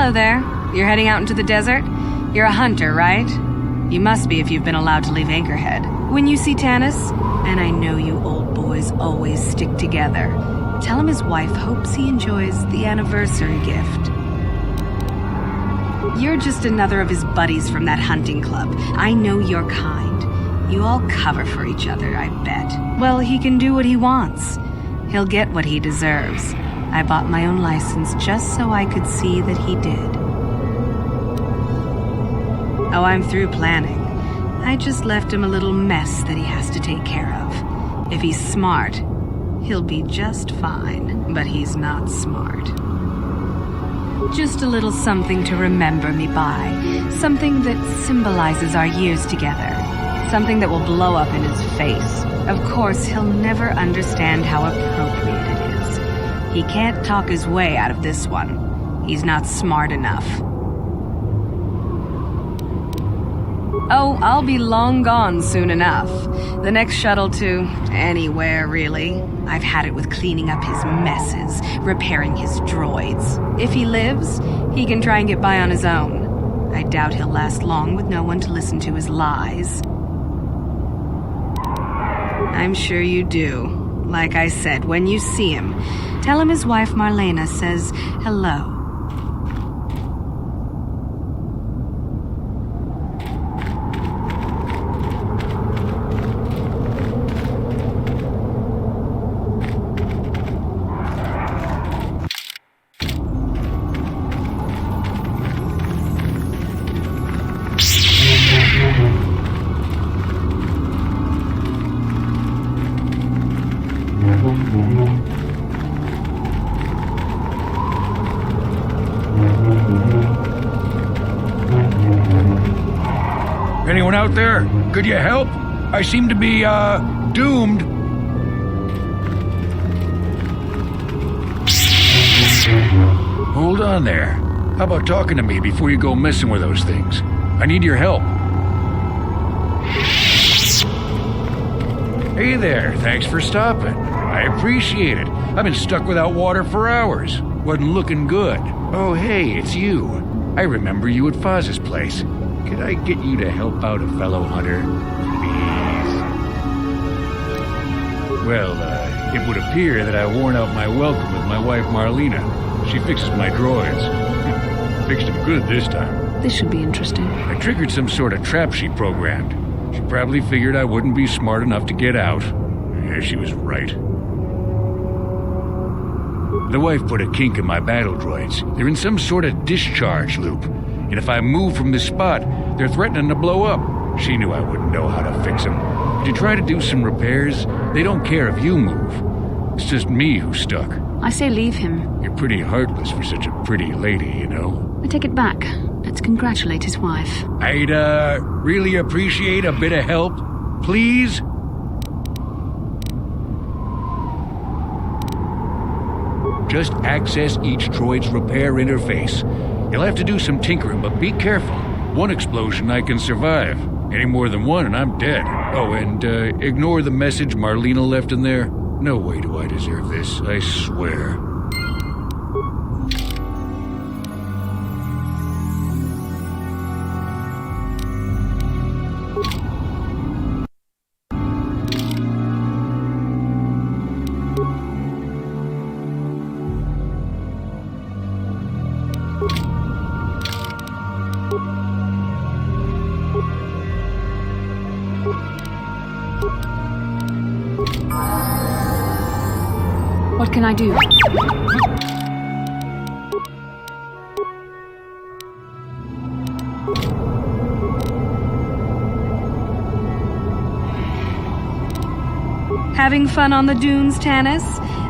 Hello there. You're heading out into the desert? You're a hunter, right? You must be if you've been allowed to leave Anchorhead. When you see Tanis, and I know you old boys always stick together, tell him his wife hopes he enjoys the anniversary gift. You're just another of his buddies from that hunting club. I know your kind. You all cover for each other, I bet. Well, he can do what he wants. He'll get what he deserves. I bought my own license just so I could see that he did. Oh, I'm through planning. I just left him a little mess that he has to take care of. If he's smart, he'll be just fine. But he's not smart. Just a little something to remember me by. Something that symbolizes our years together. Something that will blow up in his face. Of course, he'll never understand how appropriate it is. He can't talk his way out of this one. He's not smart enough. Oh, I'll be long gone soon enough. The next shuttle to anywhere, really. I've had it with cleaning up his messes, repairing his droids. If he lives, he can try and get by on his own. I doubt he'll last long with no one to listen to his lies. I'm sure you do. Like I said, when you see him, tell him his wife Marlena says hello. Anyone out there? Could you help? I seem to be, doomed. Hold on there. How about talking to me before you go messing with those things? I need your help. Hey there, thanks for stopping. I appreciate it. I've been stuck without water for hours. Wasn't looking good. Oh, hey, it's you. I remember you at Foz's place. Could I get you to help out a fellow hunter? Please? Well, it would appear that I worn out my welcome with my wife Marlena. She fixes my droids. Fixed them good this time. This should be interesting. I triggered some sort of trap she programmed. She probably figured I wouldn't be smart enough to get out. Yeah, she was right. The wife put a kink in my battle droids. They're in some sort of discharge loop. And if I move from this spot, they're threatening to blow up. She knew I wouldn't know how to fix them. Did you try to do some repairs? They don't care if you move. It's just me who's stuck. I say leave him. You're pretty heartless for such a pretty lady, you know. I take it back. Let's congratulate his wife. I'd, really appreciate a bit of help. Please? Just access each droid's repair interface. You'll have to do some tinkering, but be careful. One explosion I can survive. Any more than one and I'm dead. Oh, and ignore the message Marlena left in there. No way do I deserve this, I swear. What can I do? Having fun on the dunes, Tanis?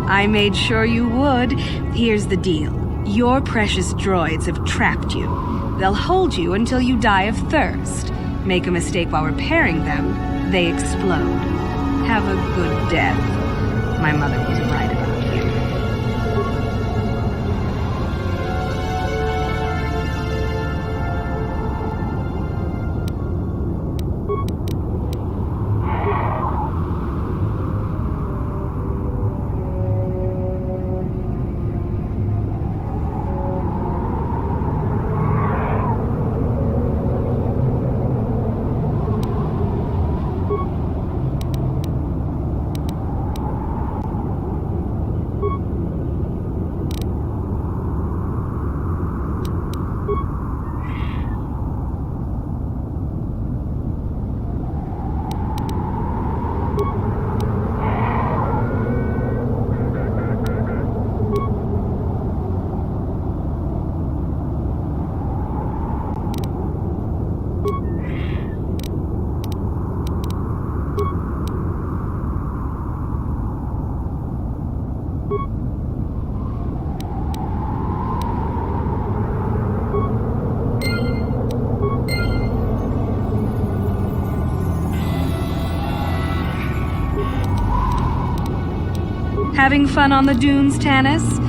I made sure you would. Here's the deal. Your precious droids have trapped you. They'll hold you until you die of thirst. Make a mistake while repairing them, they explode. Have a good death. My mother was right about you. Having fun on the dunes, Tanis?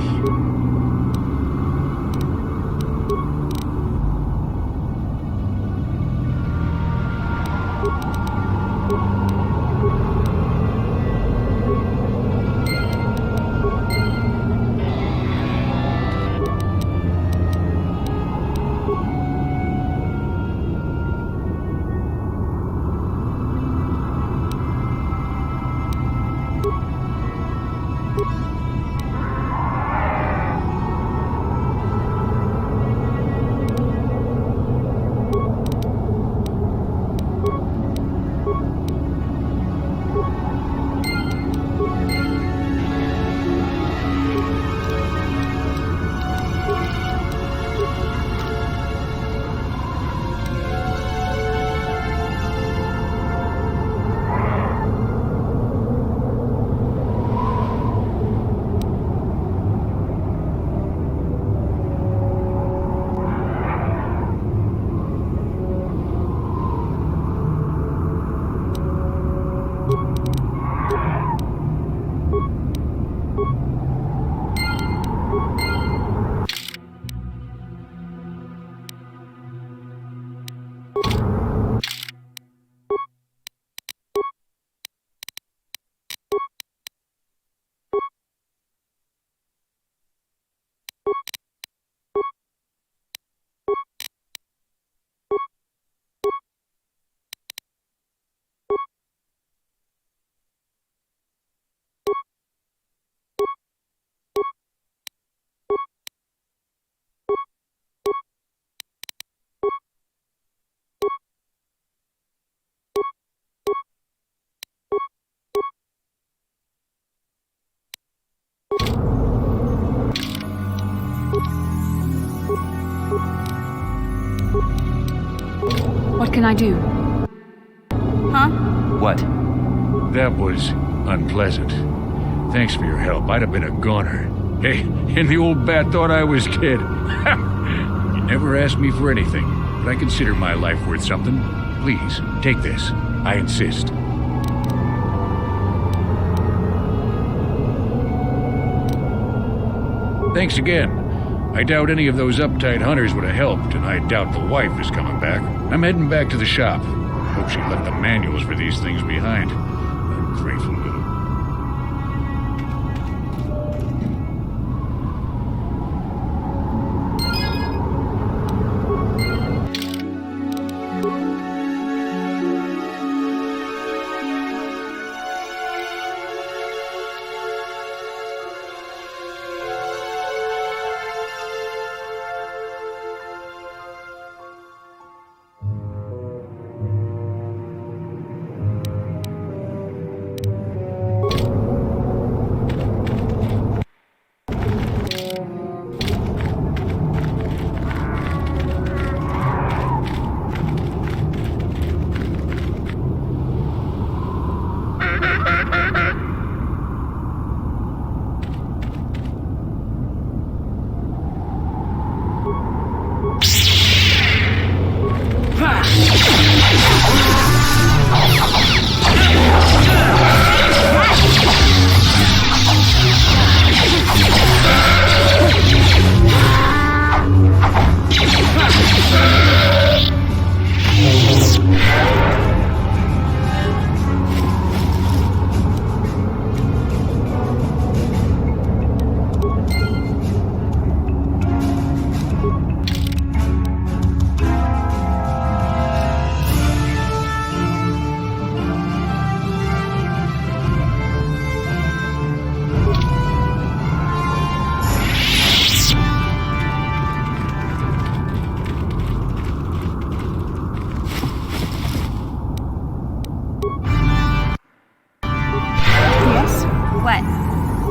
What can I do? Huh? What? That was unpleasant. Thanks for your help. I'd have been a goner. Hey, and the old bat thought I was dead. You never asked me for anything, but I consider my life worth something. Please, take this. I insist. Thanks again. I doubt any of those uptight hunters would have helped, and I doubt the wife is coming back. I'm heading back to the shop. Hope she left the manuals for these things behind. Ungrateful little...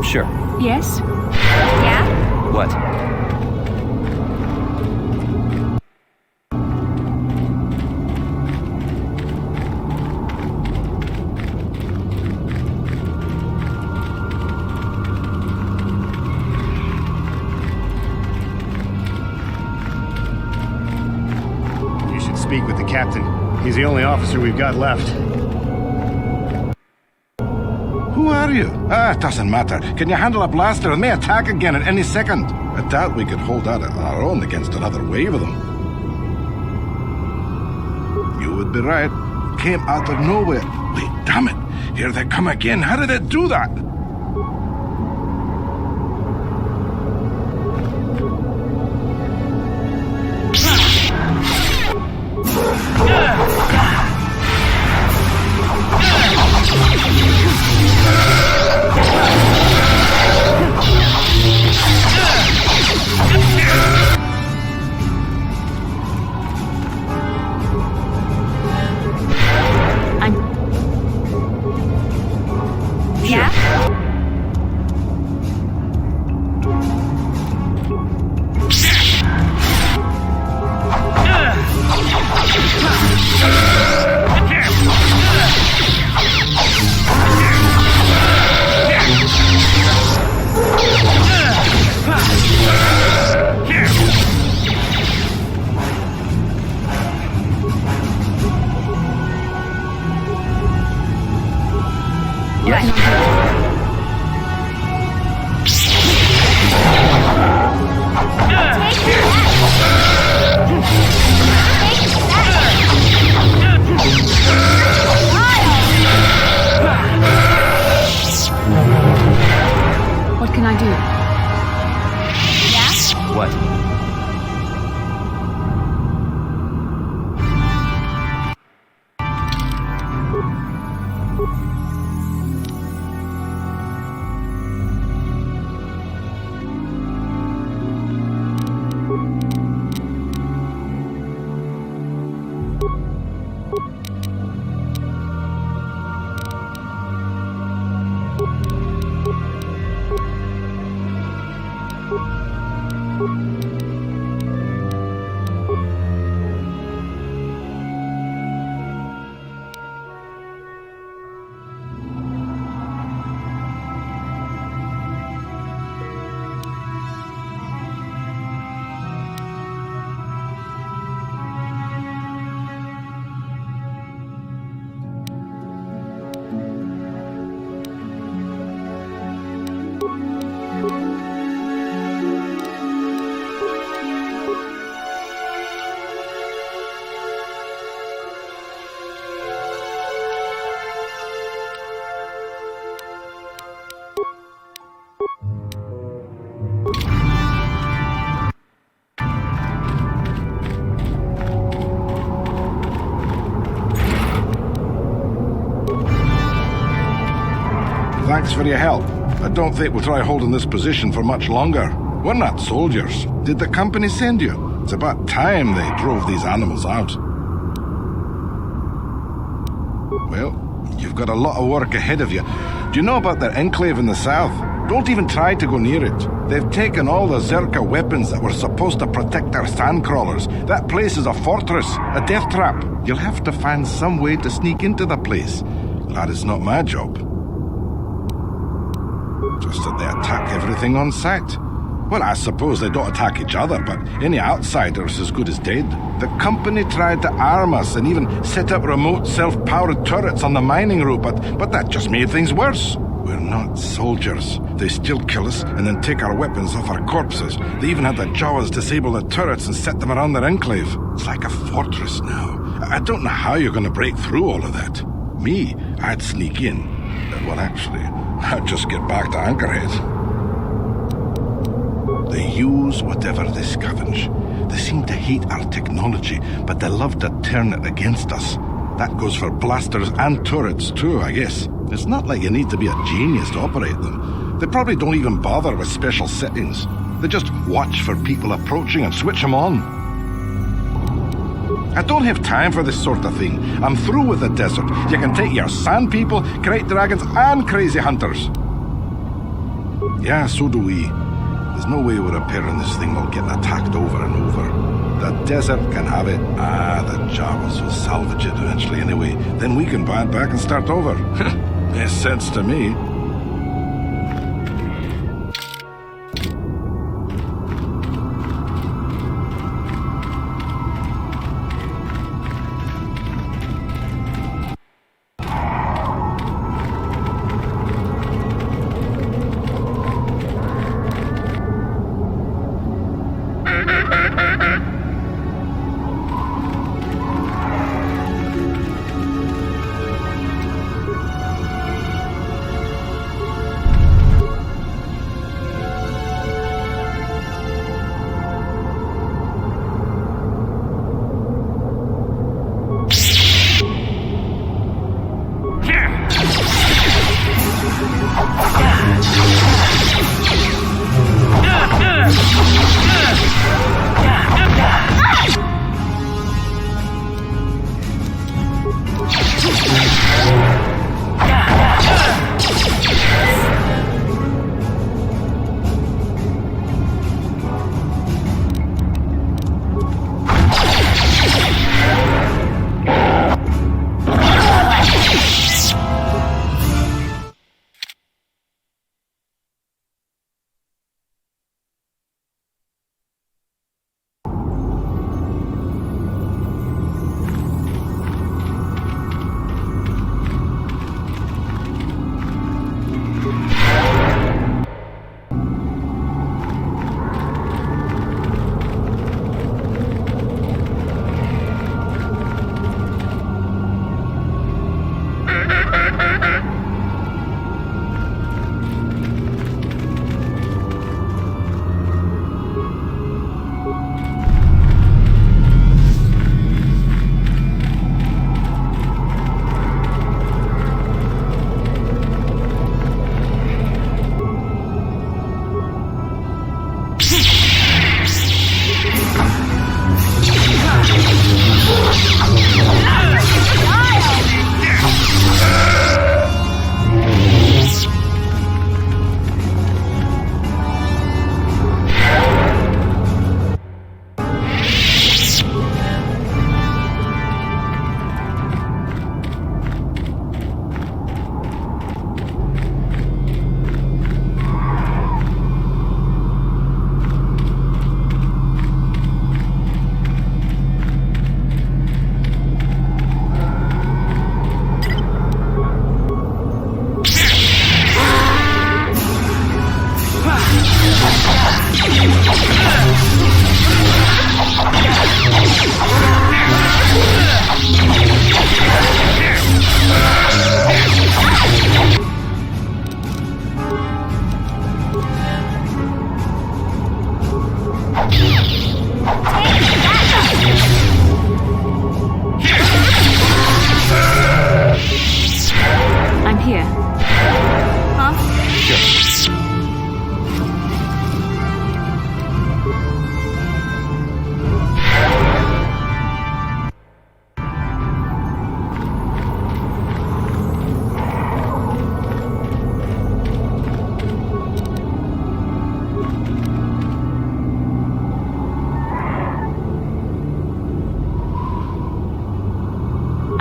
Sure. Yes? Yeah? What? You should speak with the captain. He's the only officer we've got left. Who are you? It doesn't matter. Can you handle a blaster? It may attack again at any second. I doubt we could hold that on our own against another wave of them. You would be right. Came out of nowhere. Wait, damn it. Here they come again. How did it do that? What can I do? Yeah? What? Thanks for your help. I don't think we'll try holding this position for much longer. We're not soldiers. Did the company send you? It's about time they drove these animals out. Well, you've got a lot of work ahead of you. Do you know about their enclave in the south? Don't even try to go near it. They've taken all the Czerka weapons that were supposed to protect our sandcrawlers. That place is a fortress, a death trap. You'll have to find some way to sneak into the place. That is not my job. Just that they attack everything on sight. Well, I suppose they don't attack each other, but any outsider's as good as dead. The company tried to arm us and even set up remote self-powered turrets on the mining route, but that just made things worse. We're not soldiers. They still kill us and then take our weapons off our corpses. They even had the Jawas disable the turrets and set them around their enclave. It's like a fortress now. I don't know how you're going to break through all of that. Me, I'd sneak in. Well, actually, I'd just get back to Anchorhead. They use whatever they scavenge. They seem to hate our technology, but they love to turn it against us. That goes for blasters and turrets too, I guess. It's not like you need to be a genius to operate them. They probably don't even bother with special settings. They just watch for people approaching and switch them on. I don't have time for this sort of thing. I'm through with the desert. You can take your sand people, crate dragons, and crazy hunters. Yeah, so do we. There's no way we're repairing this thing while getting attacked over and over. The desert can have it. The Jawas will salvage it eventually anyway. Then we can buy it back and start over. Makes sense to me.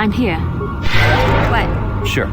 I'm here. What? Sure.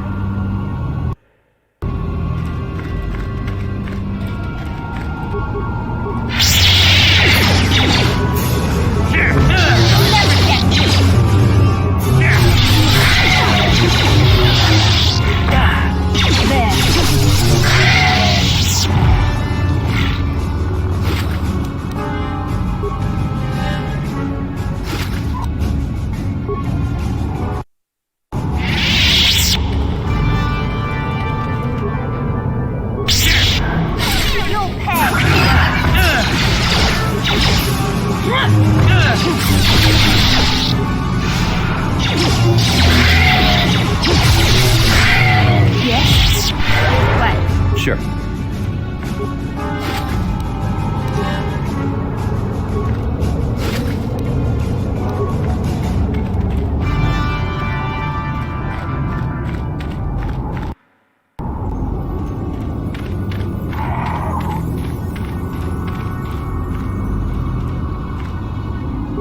Yes? What? Sure.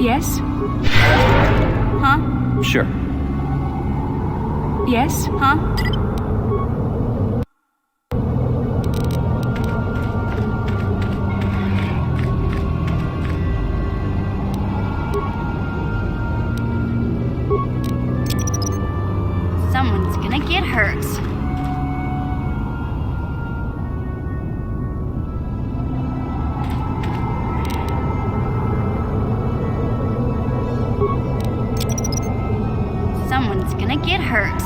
Yes? Huh? Sure. Yes? Huh? Someone's gonna get hurt. Someone's gonna get hurt.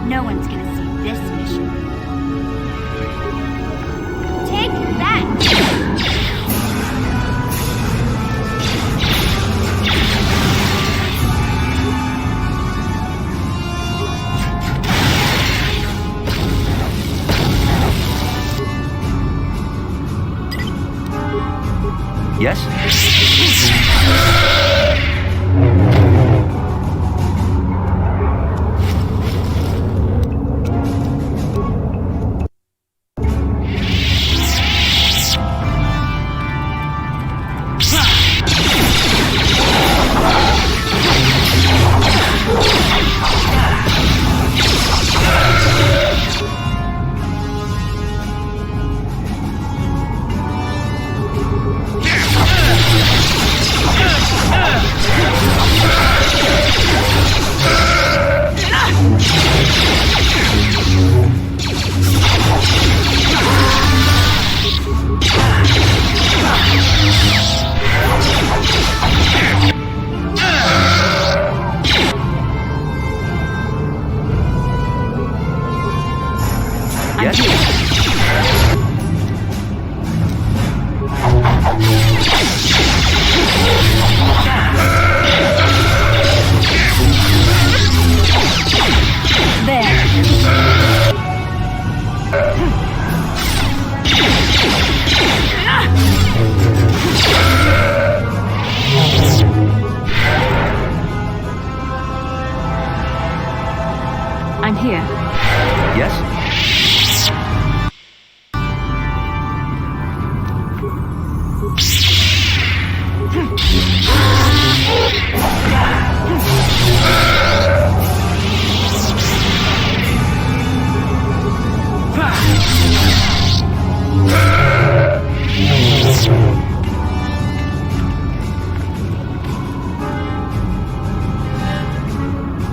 No one's gonna see this mission. Take that! Yes? I'm here. Yes?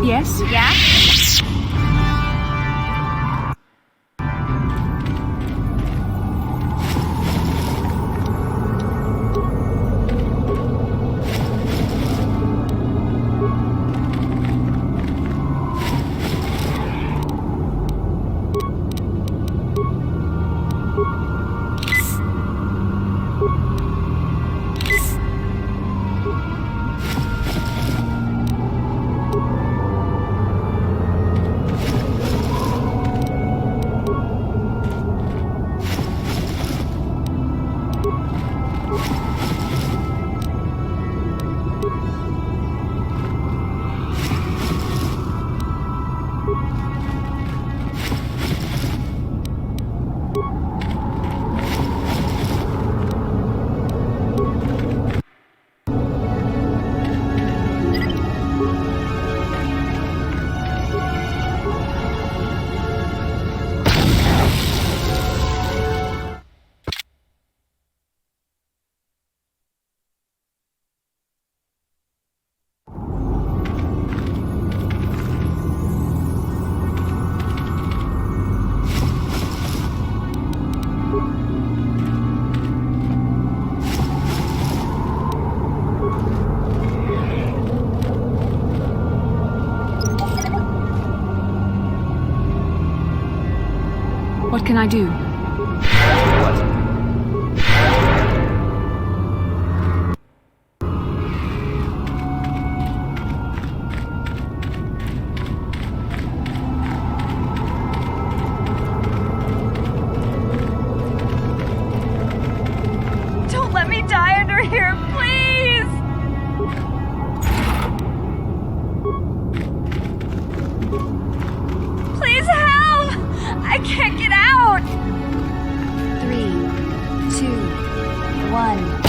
Yes? Yeah? can I do? What? Don't let me die under here, please! Please help! I can't get out! 3, 2, 1.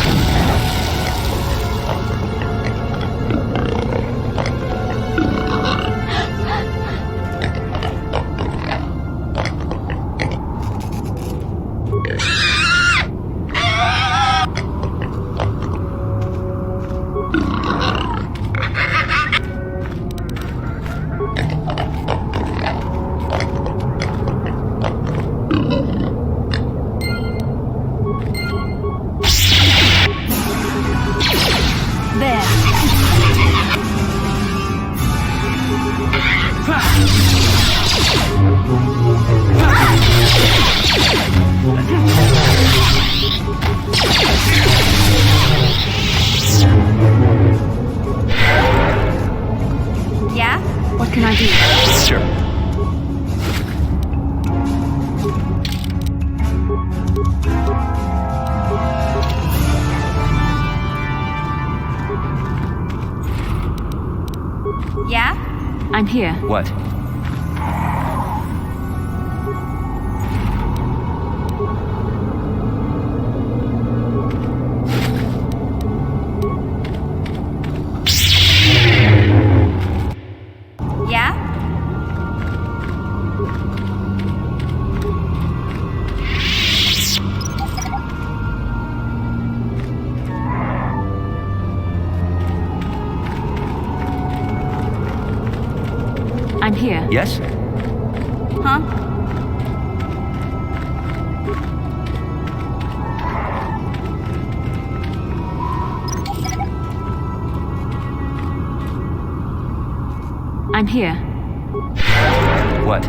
Yeah? What can I do? Sure. Yeah? I'm here. What? Yeah? I'm here. Yes? Huh? I'm here. What?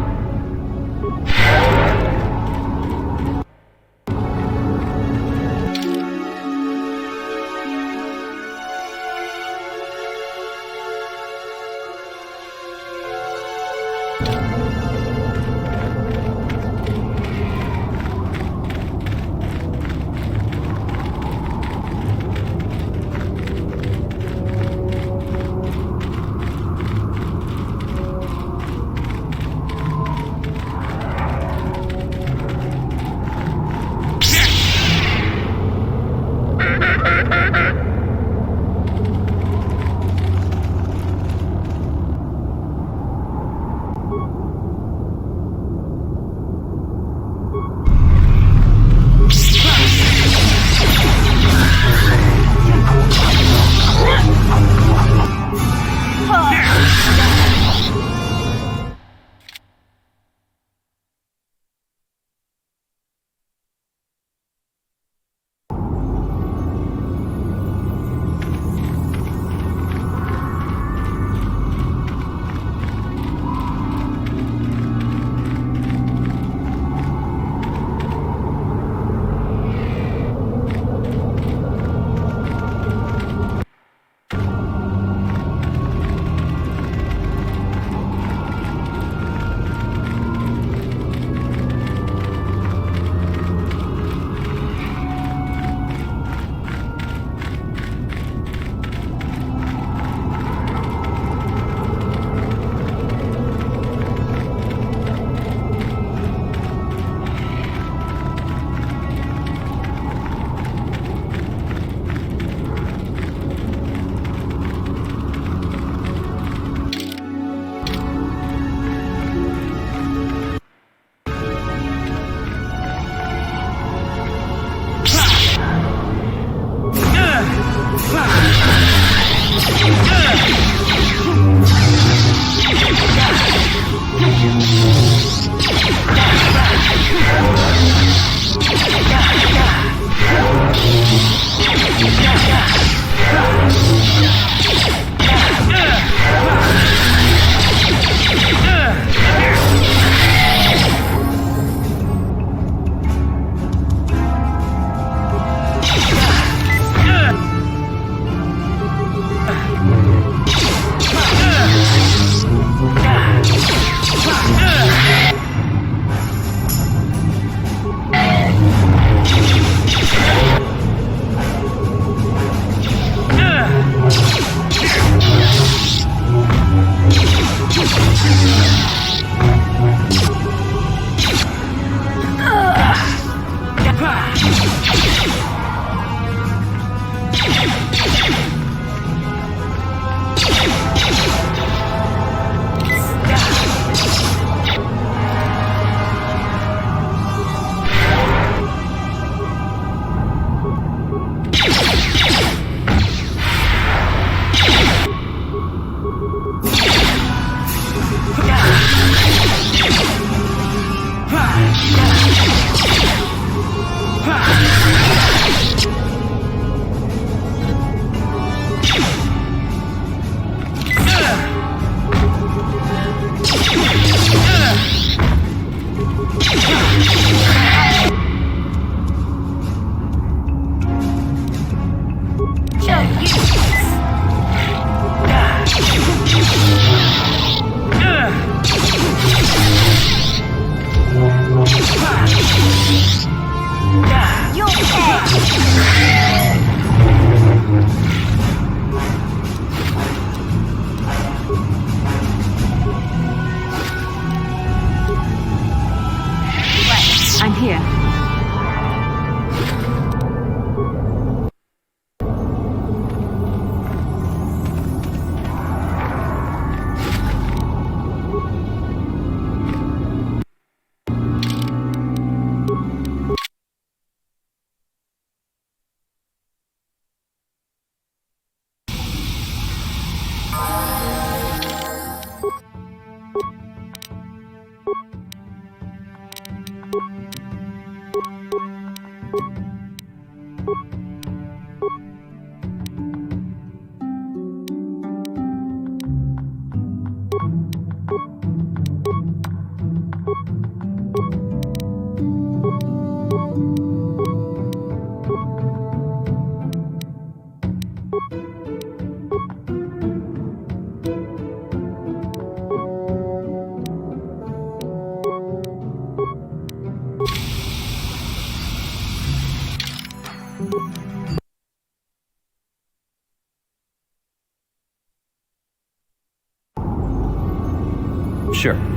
Sure.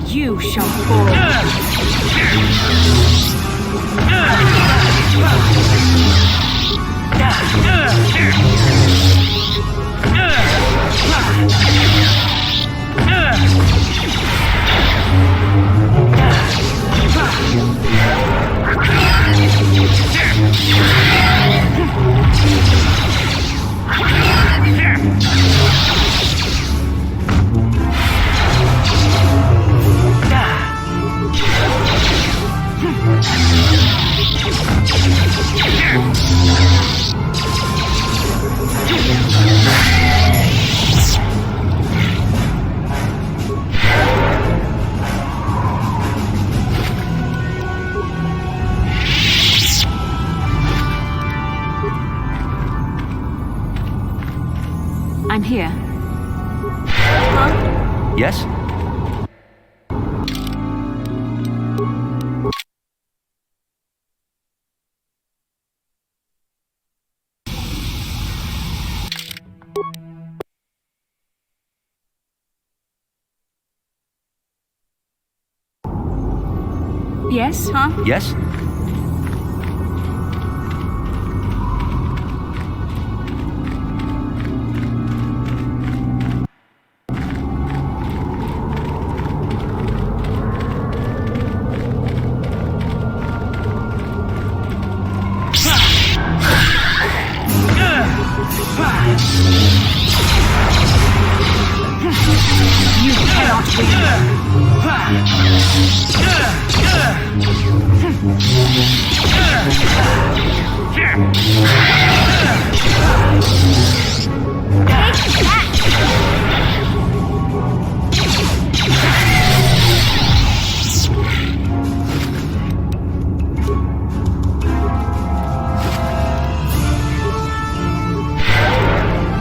You shall fall. I'm here. Yes? Yes? Huh? Yes? You cannot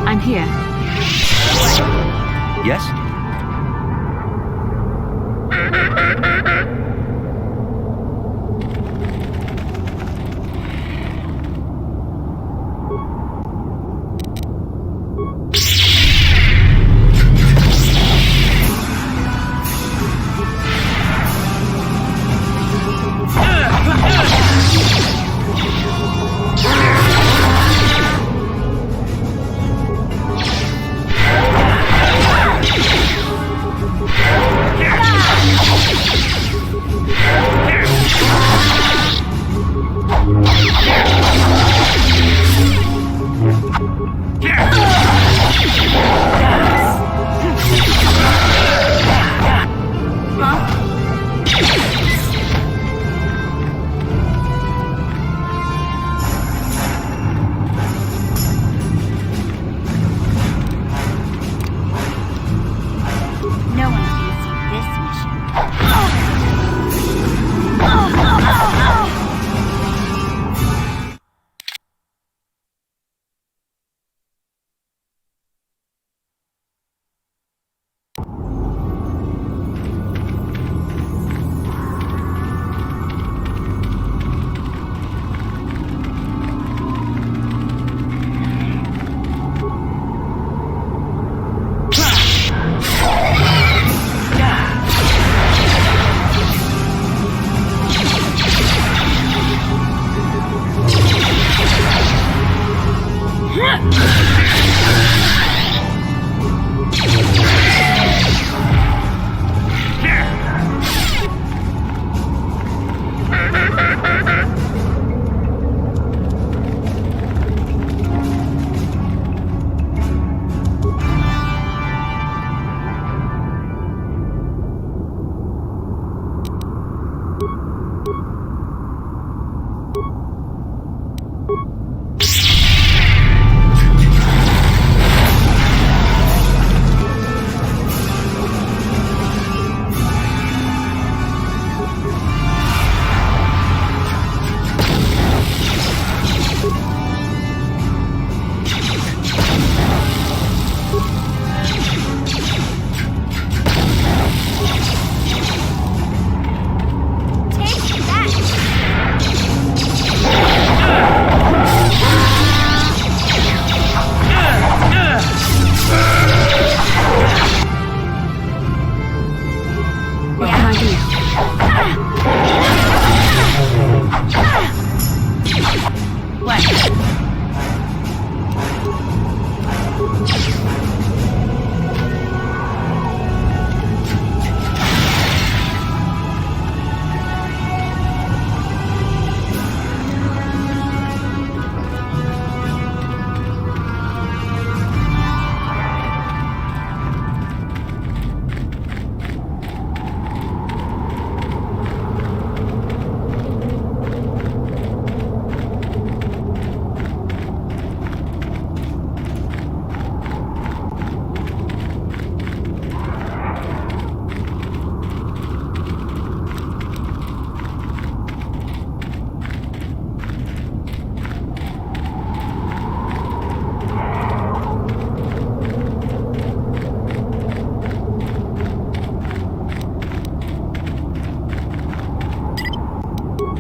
I'm here. Yes?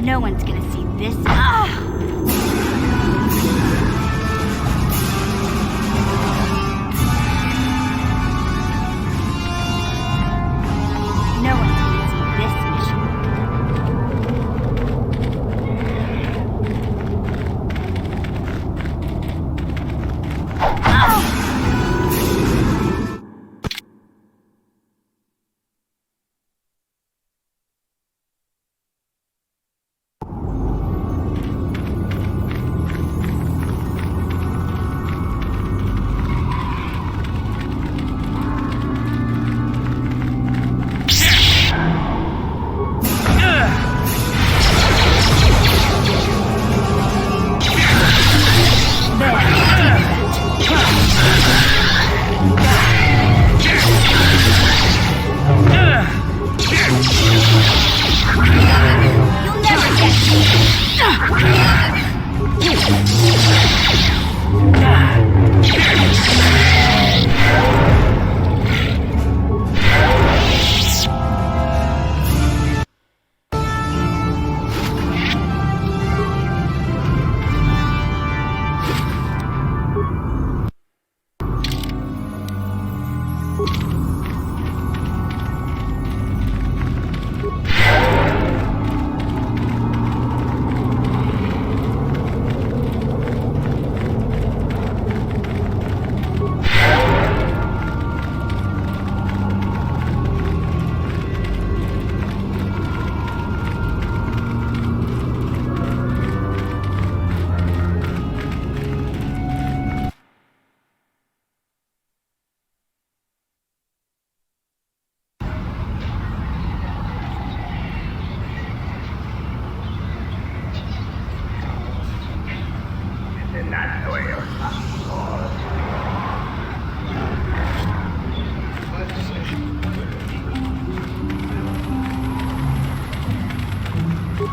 No one's gonna see this. No one's gonna see this mission.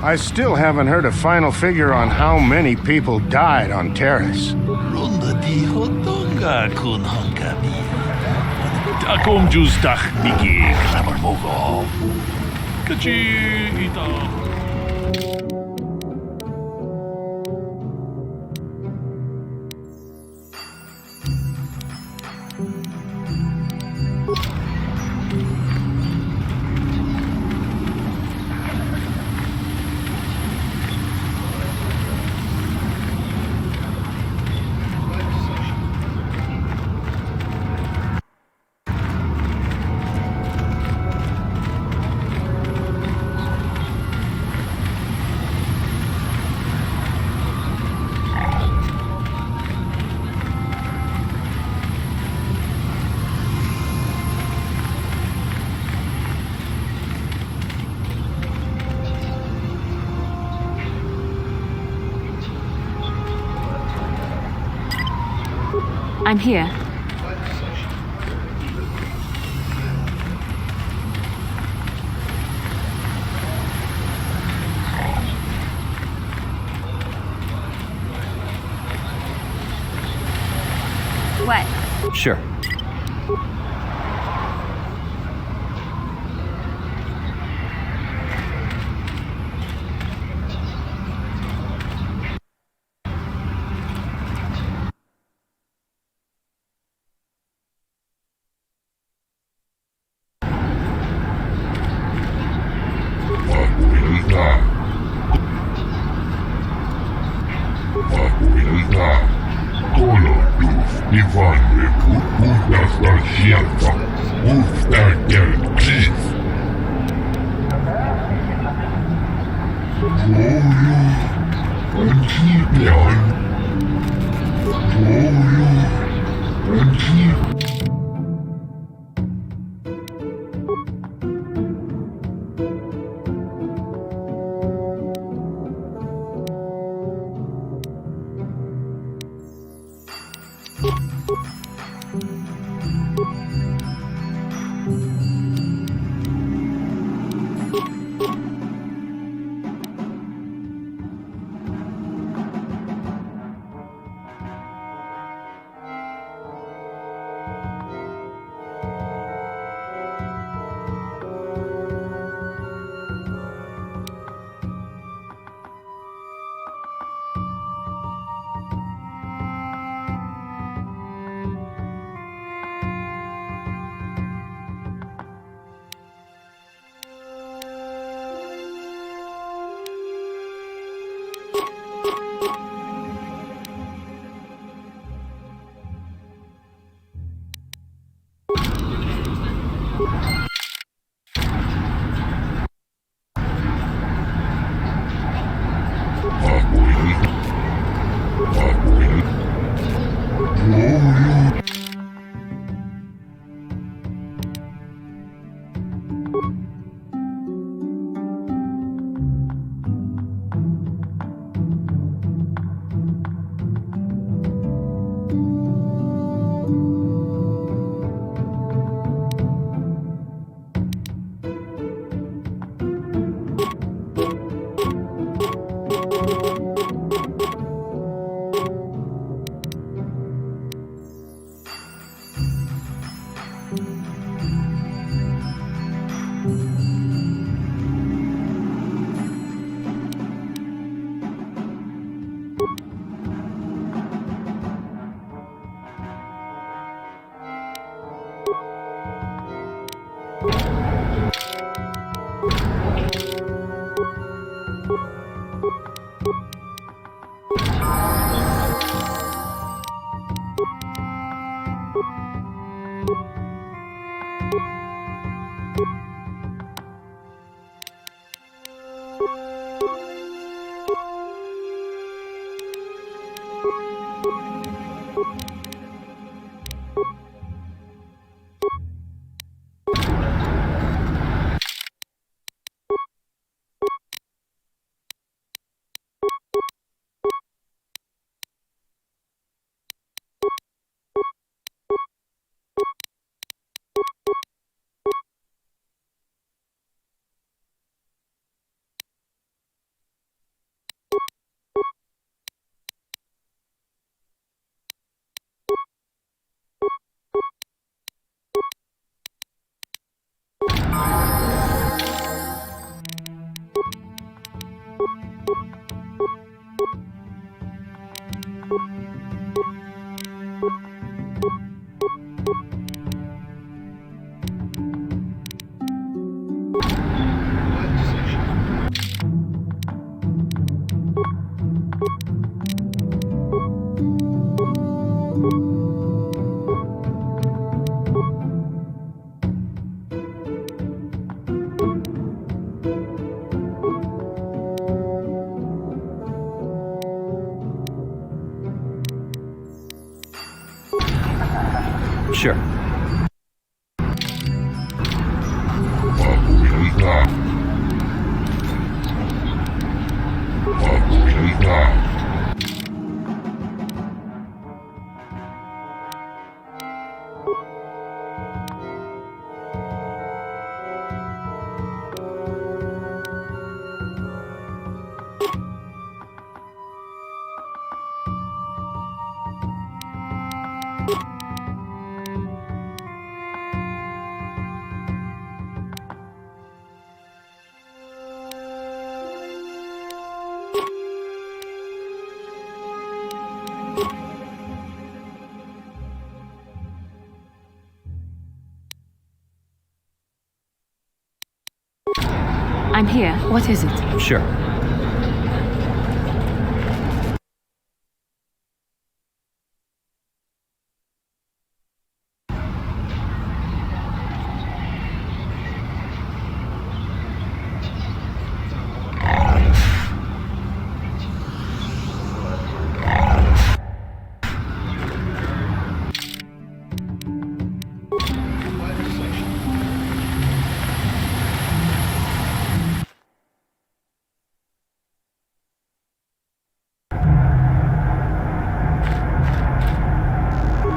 I still haven't heard a final figure on how many people died on Taris. Takom justach miki krabar mogo. Kachi ita. I'm here. What? Sure. Sure. I'm here. What is it? Sure.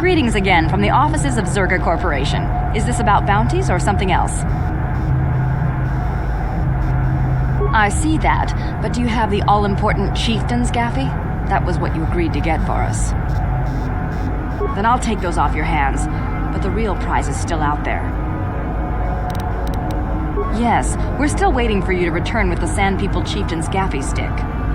Greetings again from the offices of Czerka Corporation. Is this about bounties or something else? I see that, but do you have the all-important chieftain's gaffy? That was what you agreed to get for us. Then I'll take those off your hands, but the real prize is still out there. Yes, we're still waiting for you to return with the Sand People Chieftain's gaffy stick.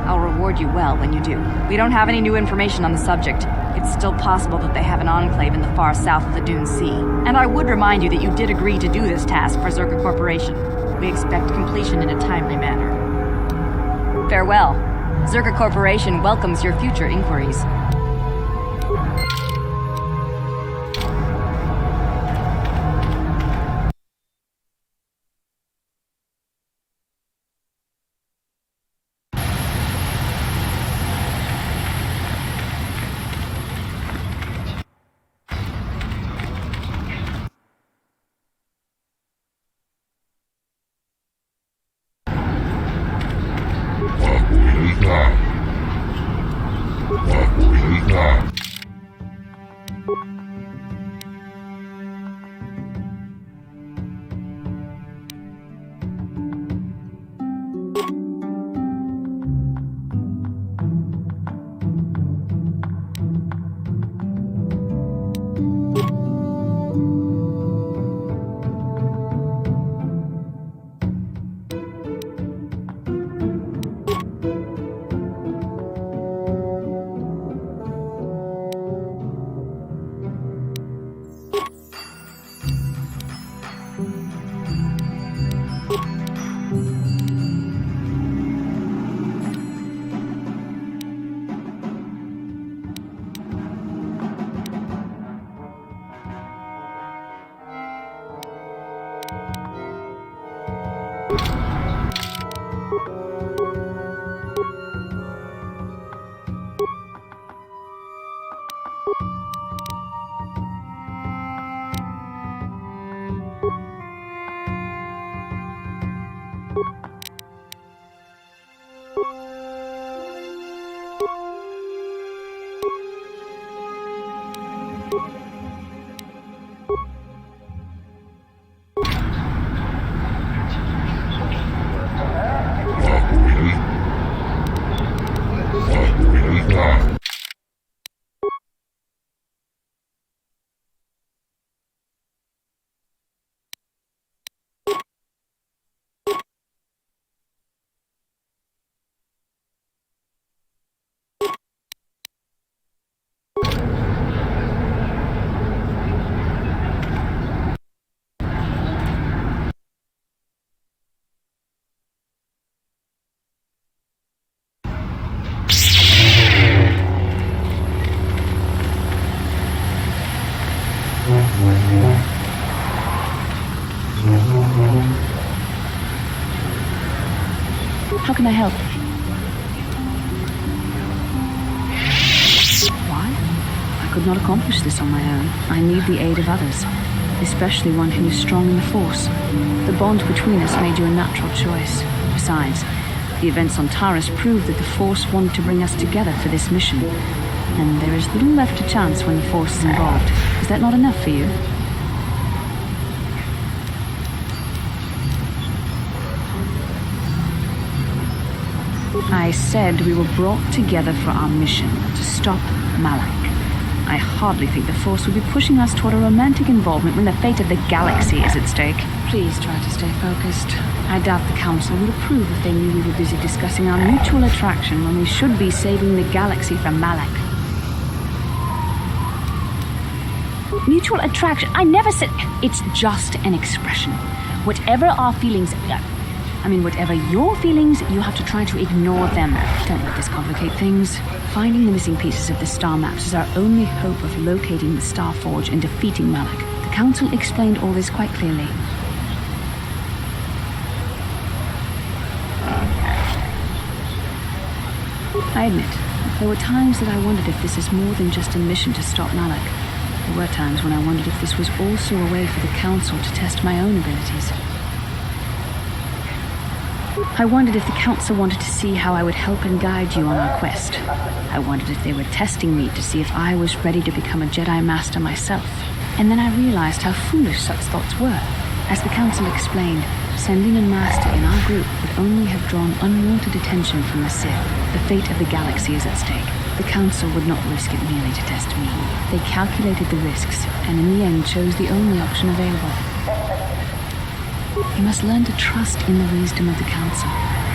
I'll reward you well when you do. We don't have any new information on the subject. It's still possible that they have an enclave in the far south of the Dune Sea. And I would remind you that you did agree to do this task for Czerka Corporation. We expect completion in a timely manner. Farewell. Czerka Corporation welcomes your future inquiries. How can I help? Why? I could not accomplish this on my own. I need the aid of others, especially one who is strong in the Force. The bond between us made you a natural choice. Besides, the events on Taris proved that the Force wanted to bring us together for this mission. And there is little left to chance when the Force is involved. Is that not enough for you? I said we were brought together for our mission, to stop Malak. I hardly think the Force would be pushing us toward a romantic involvement when the fate of the galaxy is at stake. Please try to stay focused. I doubt the Council would approve if they knew we were busy discussing our mutual attraction when we should be saving the galaxy from Malak. Mutual attraction? I never said... It's just an expression. Whatever our feelings... whatever your feelings, you have to try to ignore them. Don't let this complicate things. Finding the missing pieces of the star maps is our only hope of locating the Star Forge and defeating Malak. The Council explained all this quite clearly. I admit, there were times that I wondered if this is more than just a mission to stop Malak. There were times when I wondered if this was also a way for the Council to test my own abilities. I wondered if the Council wanted to see how I would help and guide you on our quest. I wondered if they were testing me to see if I was ready to become a Jedi Master myself. And then I realized how foolish such thoughts were. As the Council explained, sending a Master in our group would only have drawn unwanted attention from the Sith. The fate of the galaxy is at stake. The Council would not risk it merely to test me. They calculated the risks, and in the end chose the only option available. You must learn to trust in the wisdom of the Council.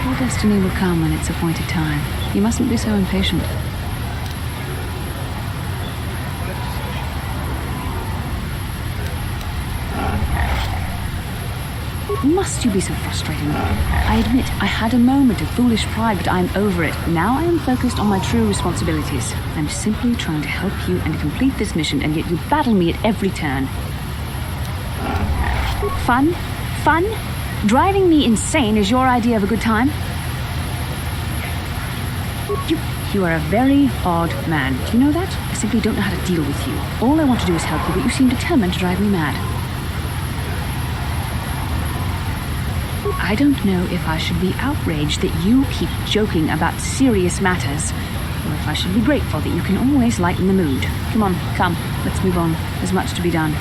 Your destiny will come when its appointed time. You mustn't be so impatient. Must you be so frustrating? I admit, I had a moment of foolish pride, but I'm over it. Now I am focused on my true responsibilities. I'm simply trying to help you and complete this mission, and yet you battle me at every turn. Fun? Fun? Driving me insane is your idea of a good time? You are a very odd man. Do you know that? I simply don't know how to deal with you. All I want to do is help you, but you seem determined to drive me mad. I don't know if I should be outraged that you keep joking about serious matters, or if I should be grateful that you can always lighten the mood. Come on, come, let's move on. There's much to be done.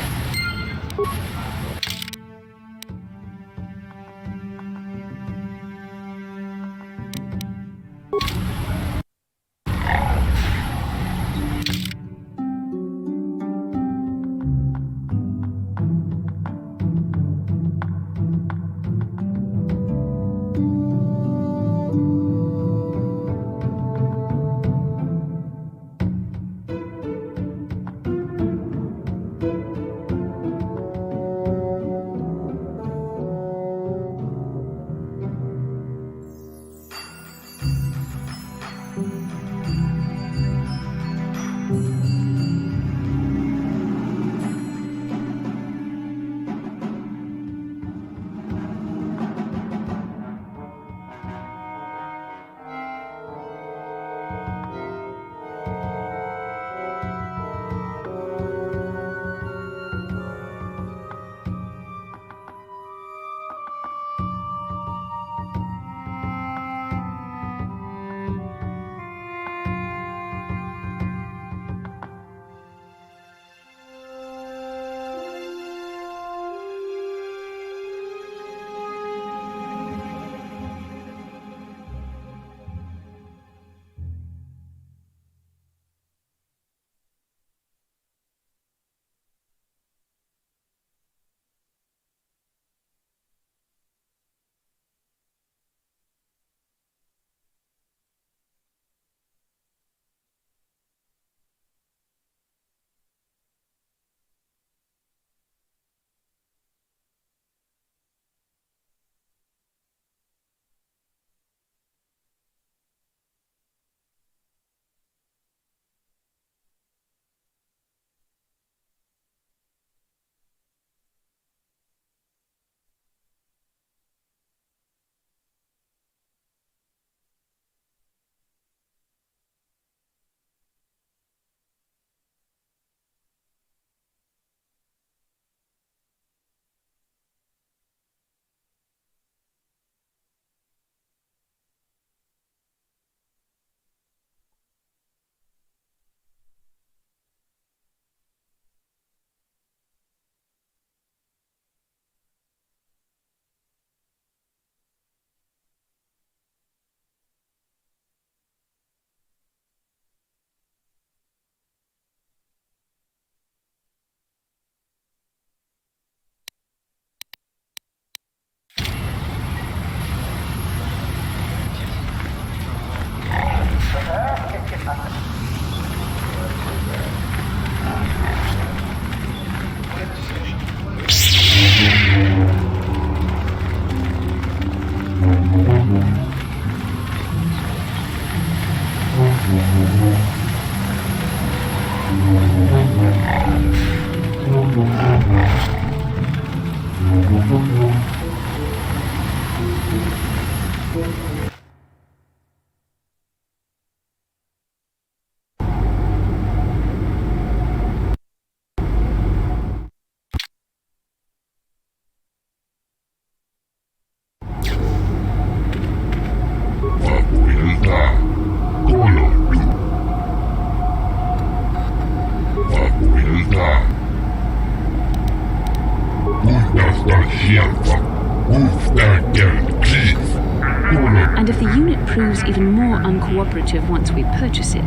the unit proves even more uncooperative once we purchase it.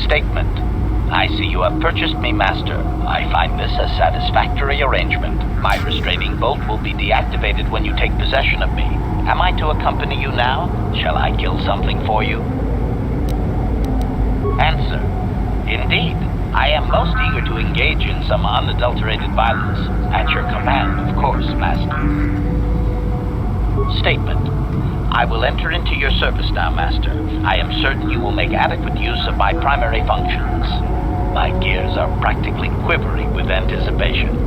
Statement. I see you have purchased me, Master. I find this a satisfactory arrangement. My restraining bolt will be deactivated when you take possession of me. Am I to accompany you now? Shall I kill something for you? Answer. Indeed. I am most eager to engage in some unadulterated violence. At your command, of course, Master. Statement. I will enter into your service now, Master. I am certain you will make adequate use of my primary functions. My gears are practically quivering with anticipation.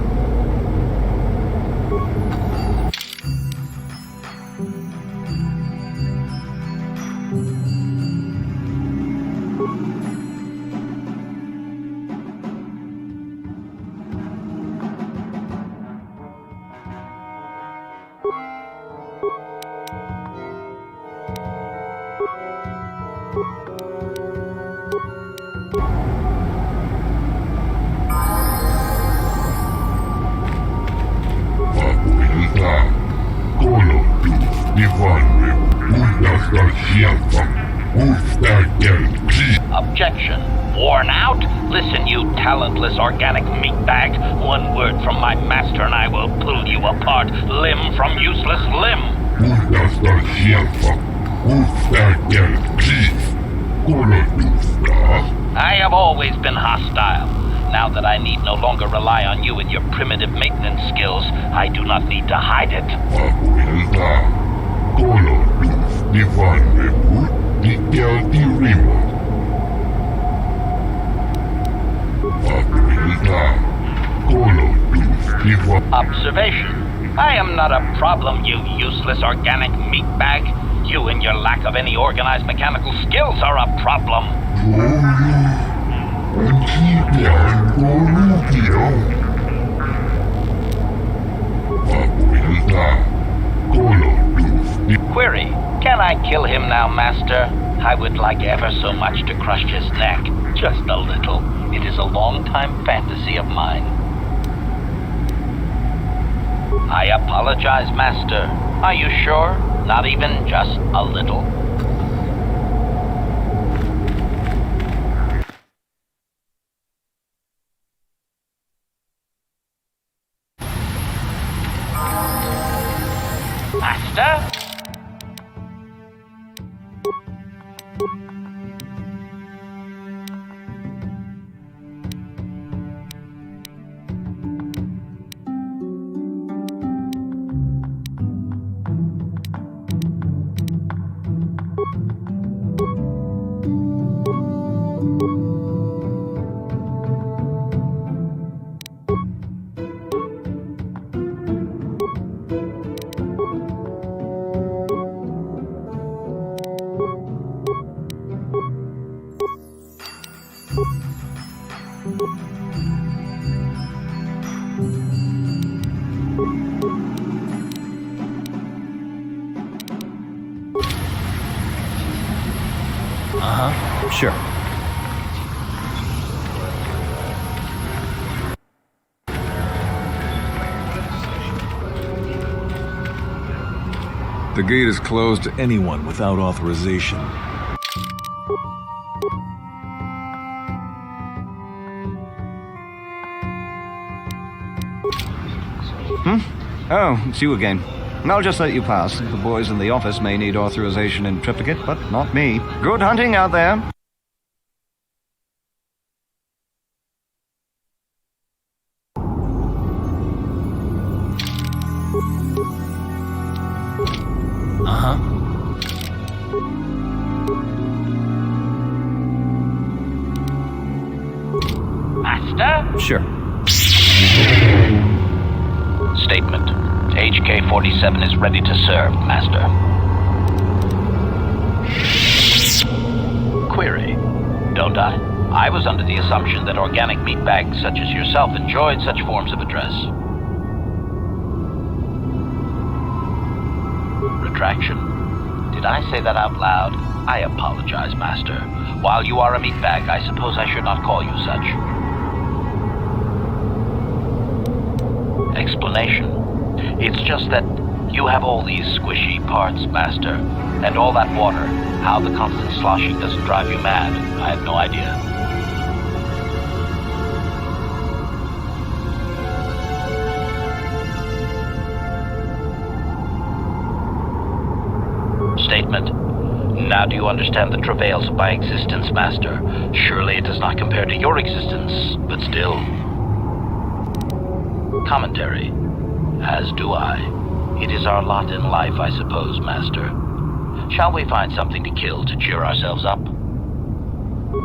Objection. Worn out? Listen, you talentless organic meatbag. One word from my master and I will pull you apart, limb from useless limb. I have always been hostile. Now that I need no longer rely on you and your primitive maintenance skills, I do not need to hide it. Observation. I am not a problem, you useless organic meatbag. You and your lack of any organized mechanical skills are a problem. Query. Can I kill him now, Master? I would like ever so much to crush his neck. Just a little. It is a long-time fantasy of mine. I apologize, Master. Are you sure? Not even just a little? Master? Sure. The gate is closed to anyone without authorization. Oh, it's you again. I'll just let you pass. The boys in the office may need authorization in triplicate, but not me. Good hunting out there. Master? Sure. Statement. HK-47 is ready to serve, Master. Query. Don't I? I was under the assumption that organic meat bags such as yourself enjoyed such forms of address. Retraction. Did I say that out loud? I apologize, Master. While you are a meat bag, I suppose I should not call you such. Explanation. It's just that you have all these squishy parts, Master, and all that water. How the constant sloshing doesn't drive you mad, I have no idea. Statement. Now do you understand the travails of my existence, Master? Surely it does not compare to your existence, but still. Commentary. As do I. It is our lot in life, I suppose, Master. Shall we find something to kill to cheer ourselves up?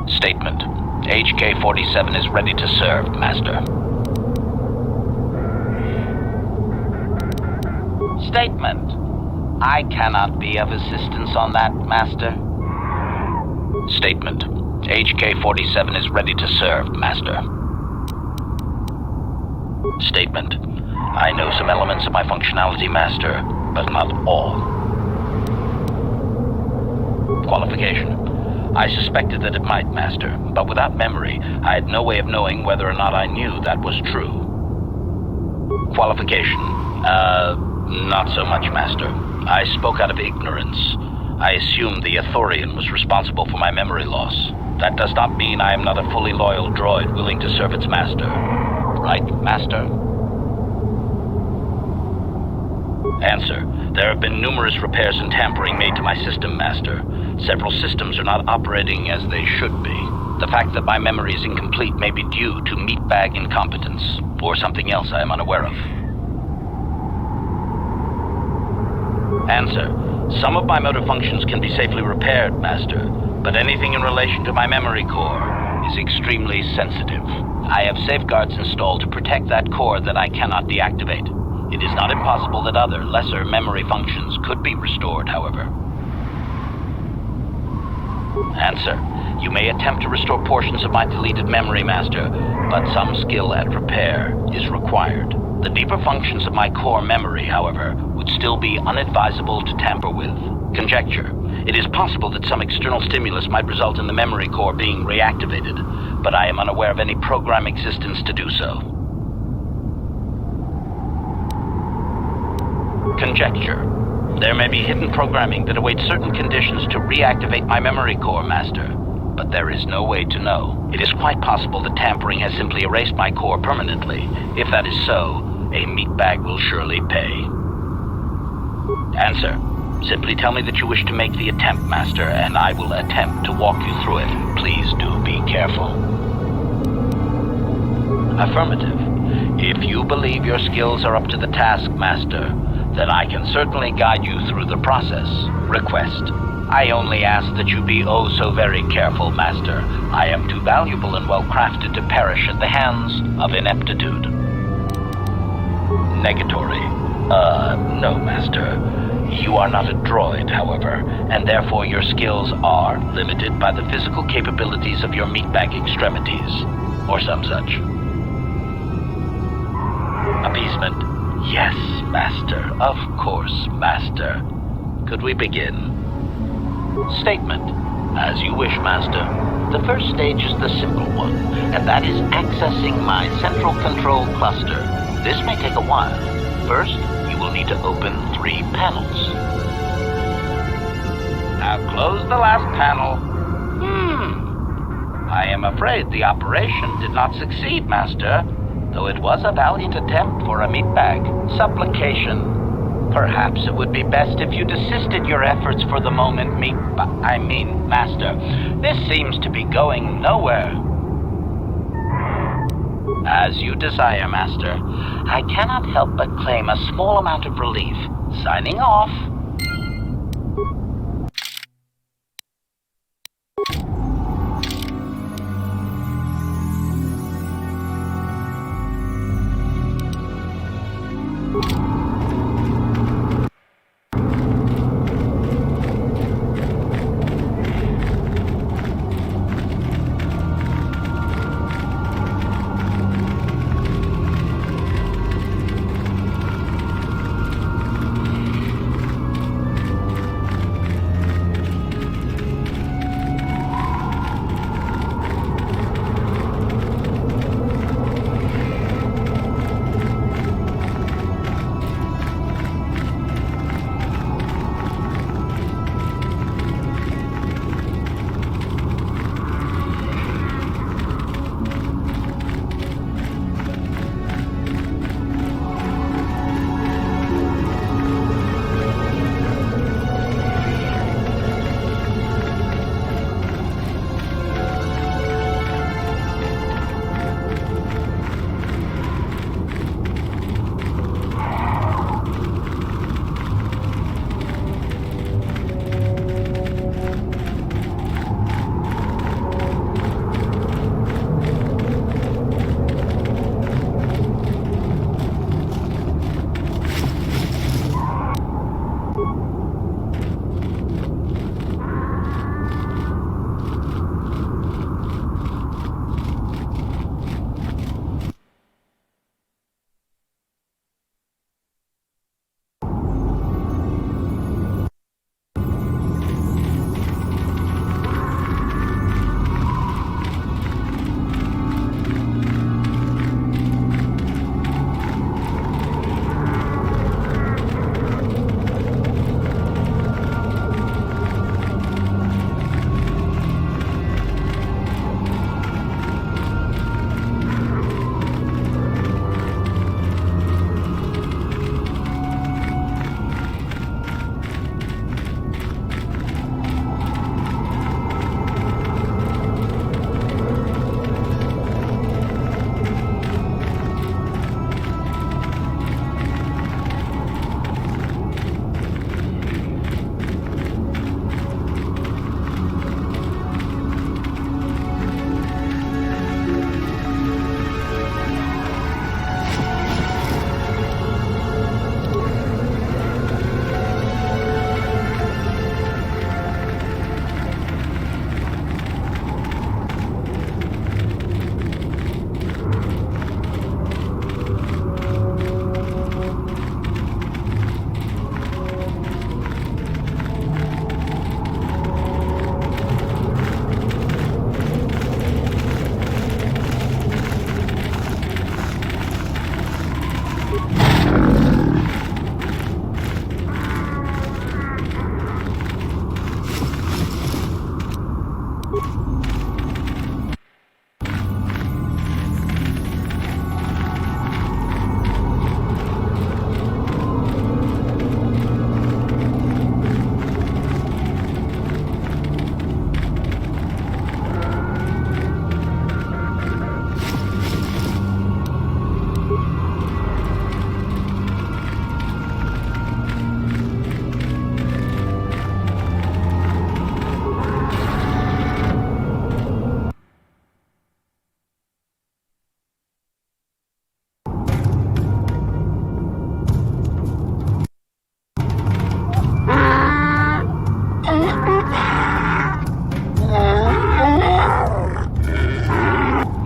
Statement. HK-47 is ready to serve, Master. Statement. I cannot be of assistance on that, Master. Statement. HK-47 is ready to serve, Master. Statement. I know some elements of my functionality, Master, but not all. Qualification. I suspected that it might, Master, but without memory, I had no way of knowing whether or not I knew that was true. Qualification. Not so much, Master. I spoke out of ignorance. I assumed the Athorian was responsible for my memory loss. That does not mean I am not a fully loyal droid willing to serve its master. Right, Master? Answer. There have been numerous repairs and tampering made to my system, Master. Several systems are not operating as they should be. The fact that my memory is incomplete may be due to meatbag incompetence, or something else I am unaware of. Answer. Some of my motor functions can be safely repaired, Master, but anything in relation to my memory core is extremely sensitive. I have safeguards installed to protect that core that I cannot deactivate. It is not impossible that other, lesser memory functions could be restored, however. Answer. You may attempt to restore portions of my deleted memory, Master, but some skill at repair is required. The deeper functions of my core memory, however, would still be unadvisable to tamper with. Conjecture. It is possible that some external stimulus might result in the memory core being reactivated, but I am unaware of any program existence to do so. Conjecture. There may be hidden programming that awaits certain conditions to reactivate my memory core, Master, but there is no way to know. It is quite possible that tampering has simply erased my core permanently. If that is so, a meatbag will surely pay. Answer. Simply tell me that you wish to make the attempt, Master, and I will attempt to walk you through it. Please do be careful. Affirmative. If you believe your skills are up to the task, Master, then I can certainly guide you through the process. Request. I only ask that you be oh so very careful, Master. I am too valuable and well-crafted to perish at the hands of ineptitude. Negatory. No, Master. You are not a droid, however, and therefore your skills are limited by the physical capabilities of your meatbag extremities, or some such. Appeasement. Yes, Master. Of course, Master. Could we begin? Statement. As you wish, Master. The first stage is the simple one, and that is accessing my central control cluster. This may take a while. First, you will need to open 3 panels. Now close the last panel. I am afraid the operation did not succeed, Master, though it was a valiant attempt for a meatbag. Supplication. Perhaps it would be best if you desisted your efforts for the moment, Master. This seems to be going nowhere. As you desire, Master. I cannot help but claim a small amount of relief. Signing off.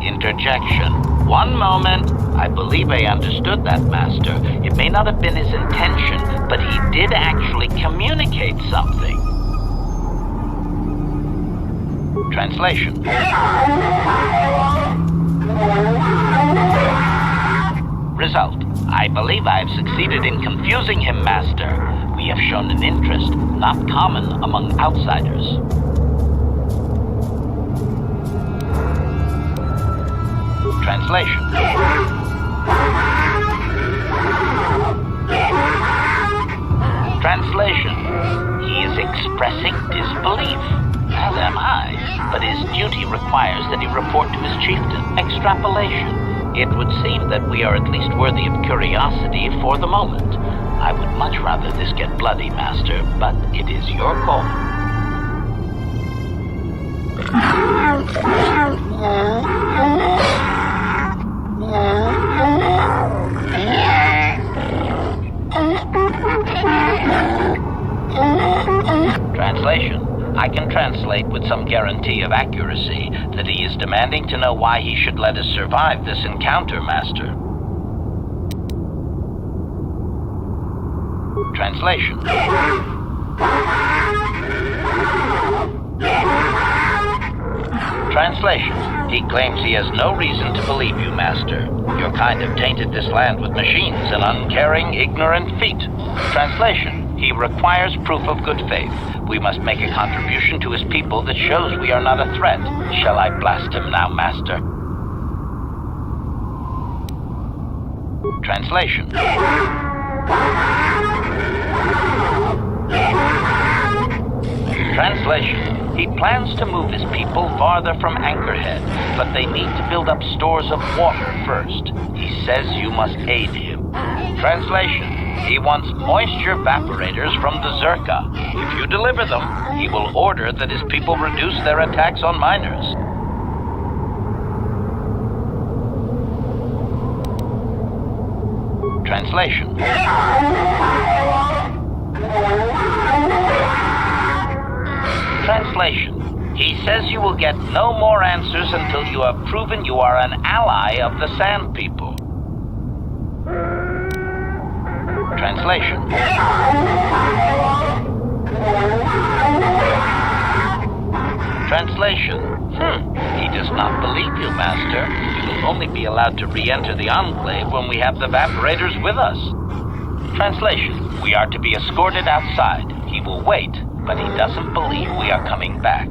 Interjection. One moment. I believe I understood that, Master. It may not have been his intention, but he did actually communicate something. Translation. Result. I believe I have succeeded in confusing him, Master. We have shown an interest not common among outsiders. Translation. expressing disbelief. As am I, but his duty requires that he report to his chieftain. Extrapolation. It would seem that we are at least worthy of curiosity for the moment. I would much rather this get bloody, Master, but it is your call. Translation. I can translate with some guarantee of accuracy that he is demanding to know why he should let us survive this encounter, Master. Translation. Translation. He claims he has no reason to believe you, Master. Your kind have tainted this land with machines and uncaring, ignorant feet. Translation. He requires proof of good faith. We must make a contribution to his people that shows we are not a threat. Shall I blast him now, Master? Translation. Translation. He plans to move his people farther from Anchorhead, but they need to build up stores of water first. He says you must aid him. Translation. He wants moisture evaporators from the Czerka. If you deliver them, he will order that his people reduce their attacks on miners. Translation. Translation. He says you will get no more answers until you have proven you are an ally of the Sand People. Translation. Translation. He does not believe you, Master. You will only be allowed to re-enter the Enclave when we have the evaporators with us. Translation. We are to be escorted outside. He will wait, but he doesn't believe we are coming back.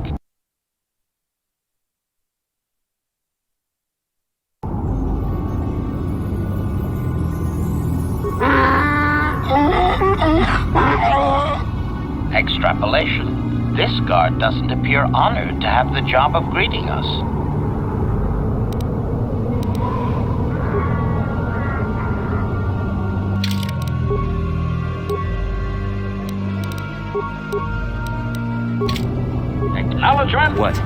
Extrapolation. This guard doesn't appear honored to have the job of greeting us. Acknowledgement? What?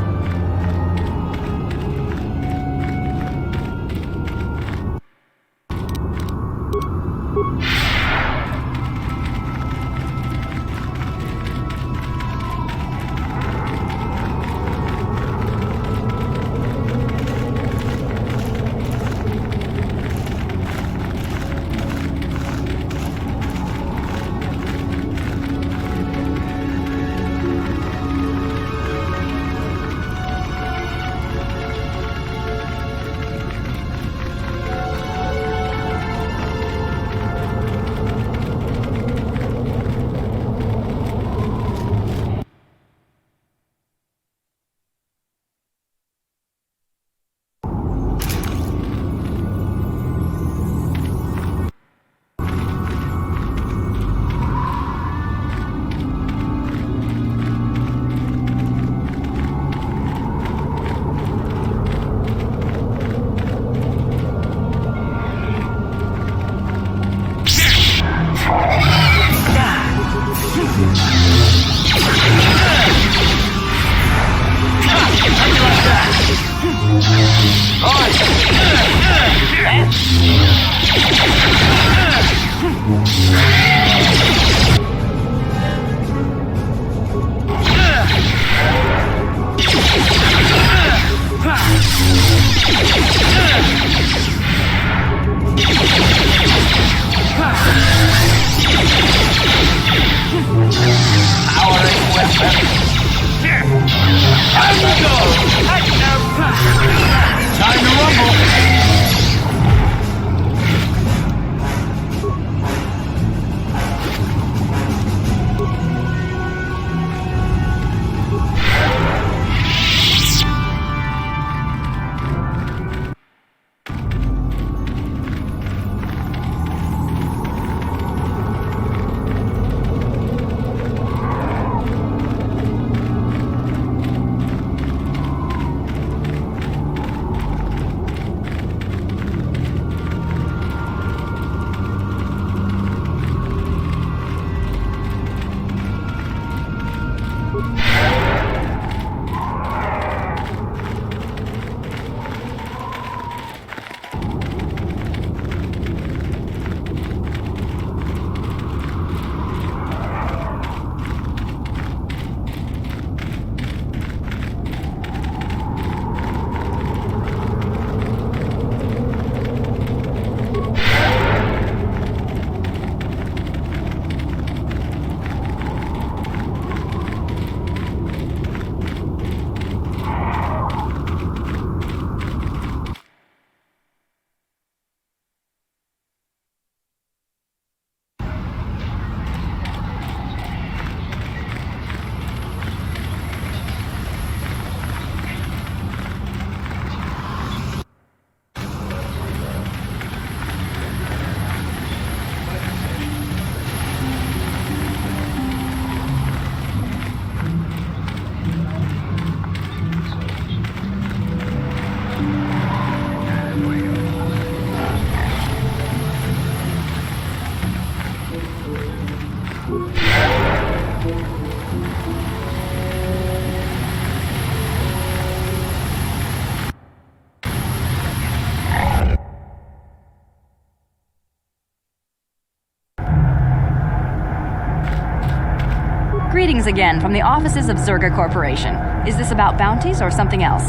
Greetings again from the offices of Czerka Corporation. Is this about bounties or something else?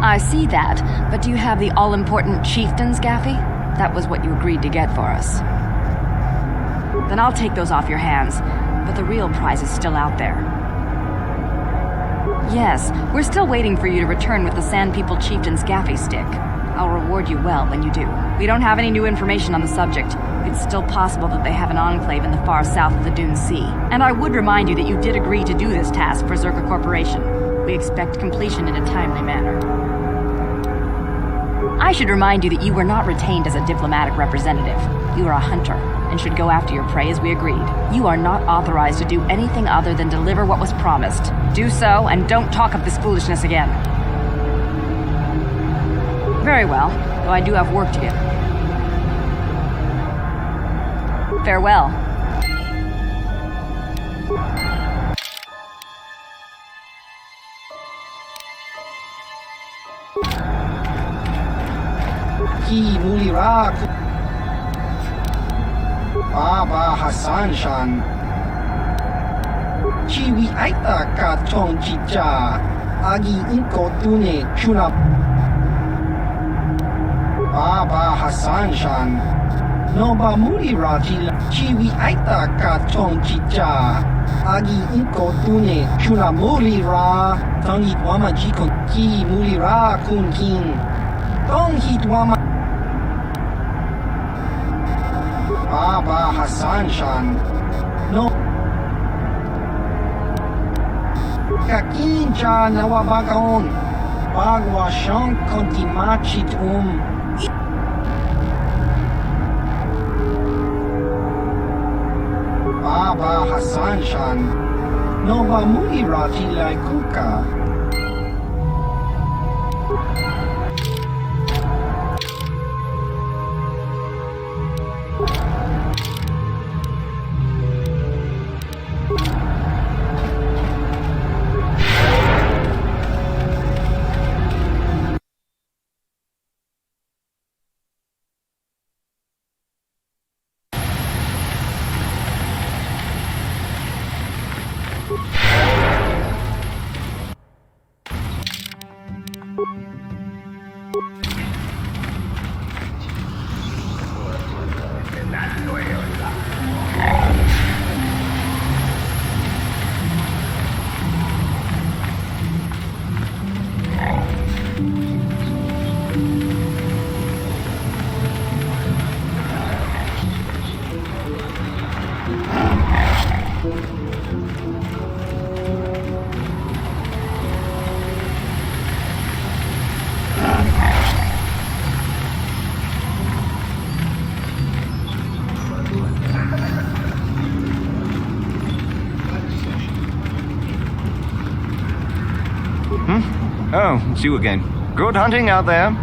I see that, but do you have the all-important chieftain's gaffy? That was what you agreed to get for us. Then I'll take those off your hands, but the real prize is still out there. Yes, we're still waiting for you to return with the Sand People Chieftain's gaffy stick. I'll reward you well when you do. We don't have any new information on the subject. It's still possible that they have an enclave in the far south of the Dune Sea. And I would remind you that you did agree to do this task for Czerka Corporation. We expect completion in a timely manner. I should remind you that you were not retained as a diplomatic representative. You are a hunter, and should go after your prey as we agreed. You are not authorized to do anything other than deliver what was promised. Do so, and don't talk of this foolishness again. Very well, though I do have work to do. Farewell. Ki mulira Baba Hassan Shan Chiwi Aita Katong Chicha Agi Inko Tune Chuna Baba Hassan Shan Noba mulira Chiwi Aita Katong Chicha Agi Inko Tune Chuna mulira Tangi Wama Jikon Ki mulira Kun King Tong Hit Wama Baba Hassan Shan No Kakinja Nawabagaon Bagwa Shank Kontimachit Baba Hassan Shan Nova Muirati Laikuka Oh, it's you again. Good hunting out there.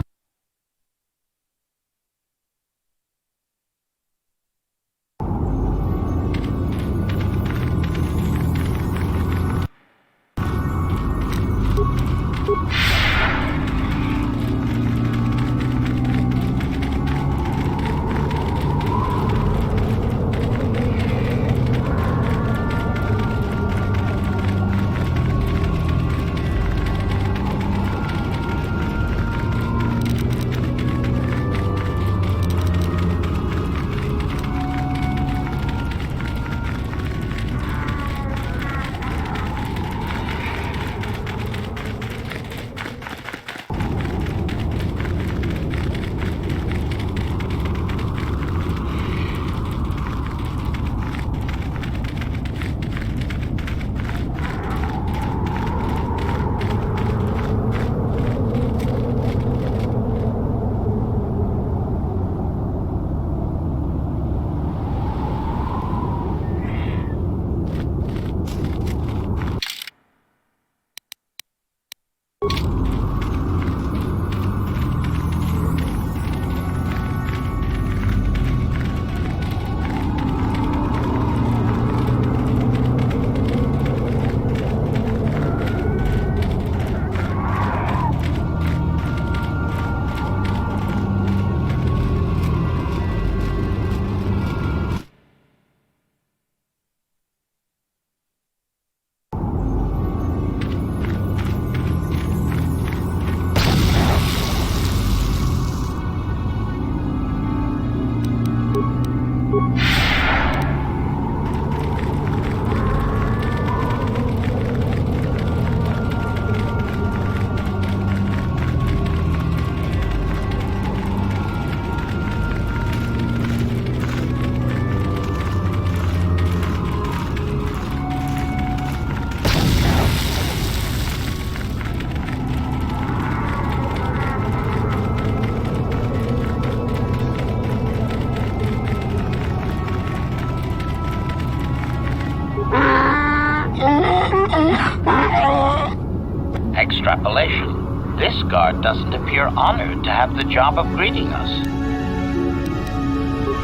Extrapolation. This guard doesn't appear honored to have the job of greeting us.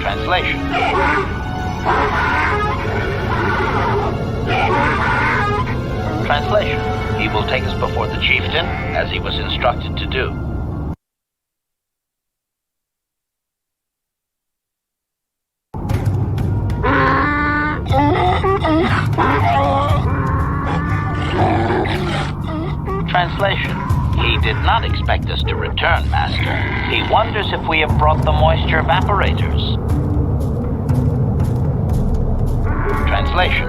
Translation. Translation. He will take us before the chieftain, as he was instructed to do. Translation. He did not expect us to return, Master. He wonders if we have brought the moisture evaporators. Translation.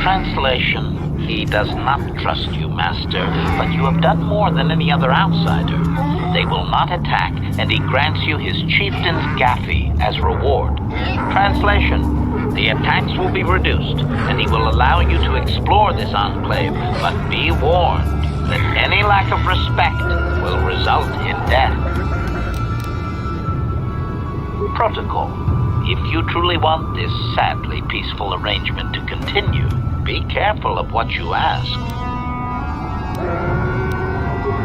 Translation. He does not trust you, Master, but you have done more than any other outsider. They will not attack, and he grants you his chieftain's gaffy as reward. Translation. The attacks will be reduced, and he will allow you to explore this enclave, but be warned that any lack of respect will result in death. Protocol. If you truly want this sadly peaceful arrangement to continue, be careful of what you ask.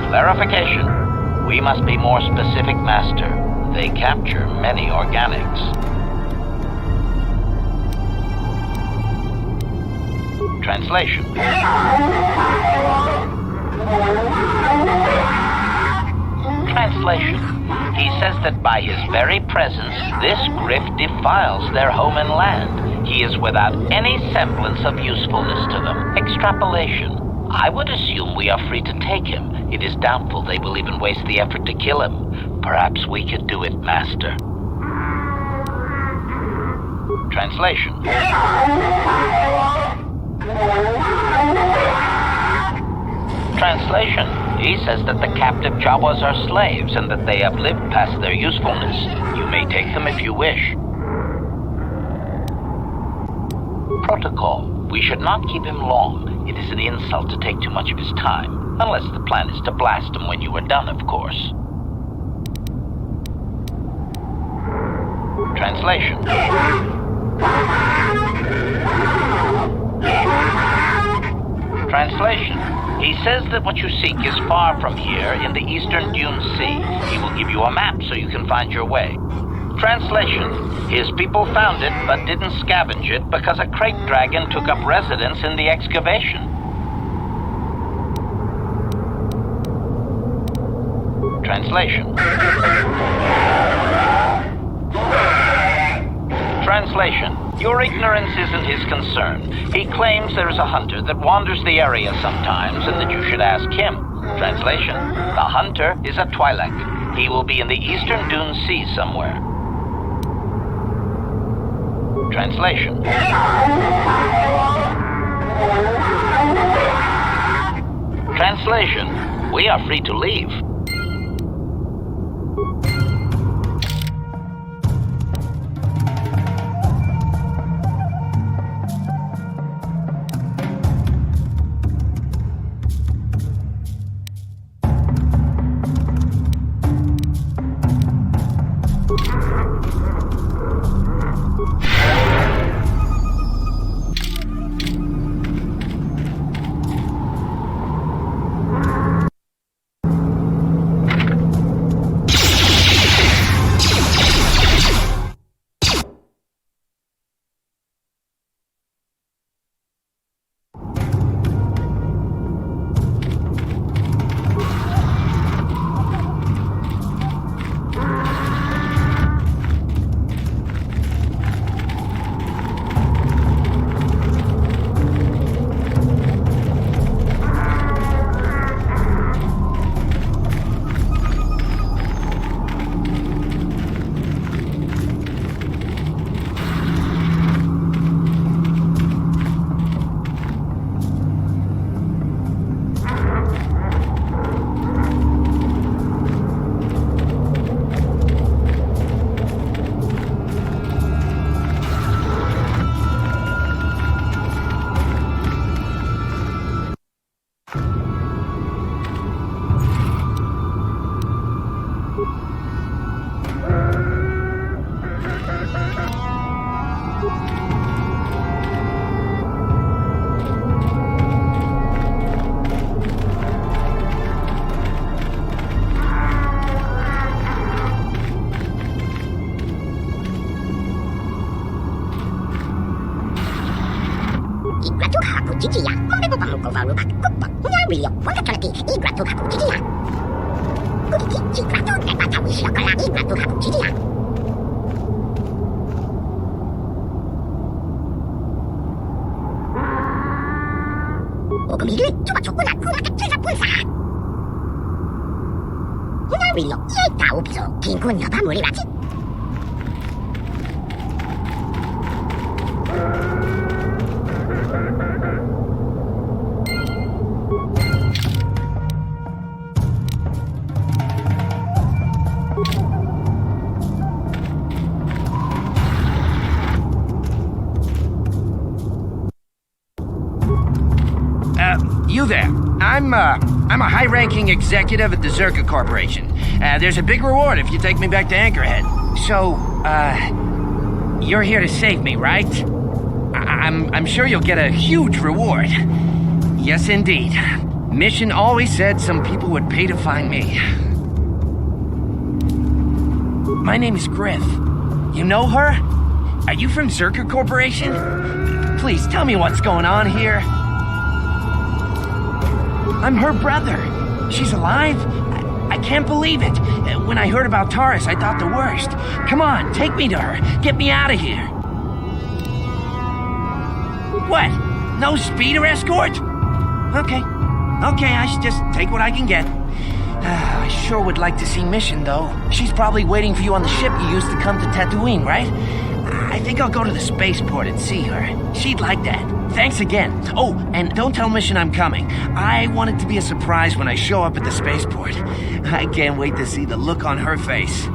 Clarification. We must be more specific, Master. They capture many organics. Translation. Translation. He says that by his very presence, this grift defiles their home and land. He is without any semblance of usefulness to them. Extrapolation. I would assume we are free to take him. It is doubtful they will even waste the effort to kill him. Perhaps we could do it, Master. Translation. Translation. He says that the captive Jawas are slaves and that they have lived past their usefulness. You may take them if you wish. Protocol. We should not keep him long. It is an insult to take too much of his time. Unless the plan is to blast him when you are done, of course. Translation. Translation. He says that what you seek is far from here in the eastern Dune Sea. He will give you a map so you can find your way. Translation. His people found it but didn't scavenge it because a crate dragon took up residence in the excavation. Translation. Translation. Your ignorance isn't his concern. He claims there is a hunter that wanders the area sometimes and that you should ask him. Translation. The hunter is a Twi'lek. He will be in the eastern Dune Sea somewhere. Translation. Translation. We are free to leave. igratukaku jijiya. Mamebo pamukovaru bakupok. Nyariyo, wakakalaki igratukaku jijiya. Kukiki, chigratu, nepatawishi okala igratukaku jijiya. Okumiri, chupa chokuna kunakachisa punsa. Nyariyo, yeta upiso, kinkunya pamurirachi. You there. I'm a high-ranking executive at the Czerka Corporation. There's a big reward if you take me back to Anchorhead. So, you're here to save me, right? I'm sure you'll get a huge reward. Yes, indeed. Mission always said some people would pay to find me. My name is Griff. You know her? Are you from Czerka Corporation? Please tell me what's going on here. I'm her brother. She's alive? I can't believe it. When I heard about Taris, I thought the worst. Come on, take me to her. Get me out of here. What? No speeder escort? Okay, I should just take what I can get. I sure would like to see Mission, though. She's probably waiting for you on the ship you used to come to Tatooine, right? I think I'll go to the spaceport and see her. She'd like that. Thanks again. Oh, and don't tell Mission I'm coming. I want it to be a surprise when I show up at the spaceport. I can't wait to see the look on her face.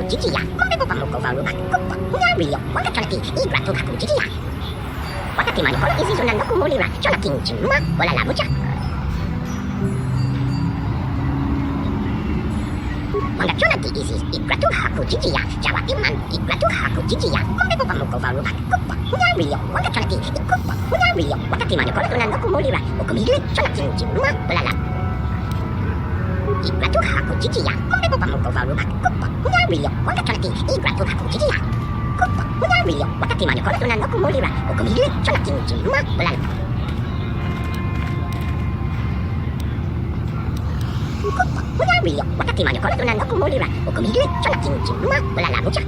jijiya. Mabebo pamuko varuba kupa. Nyario. Wakachalaki. Igratu haku jijiya. Wakati manukolo izi sunandoku mulira. Chola kinchima. Wala labucha. Wanda chola ki izi. Igratu haku jijiya. Jawati man. Igratu haku jijiya. Mabebo pamuko varuba kupa. Nyario. Wakachalaki. Kupa. Nyario. Wakati manukolo sunandoku mulira. Ukumigili. Chola kinchima. Wala labucha. Igratu haku jijiya. Mabebo pamuko varuba kupa. Nyario. Wakachalaki. Igratu haku jijiya. Kupa. Nyario. Wakati manukolo sunandoku mulira. Ukumigili. Chola kinchima. Wala labucha. Nyario. Wakati manukolo sunandoku mulira. Ukumigili. Chola kinchima. Wala labucha.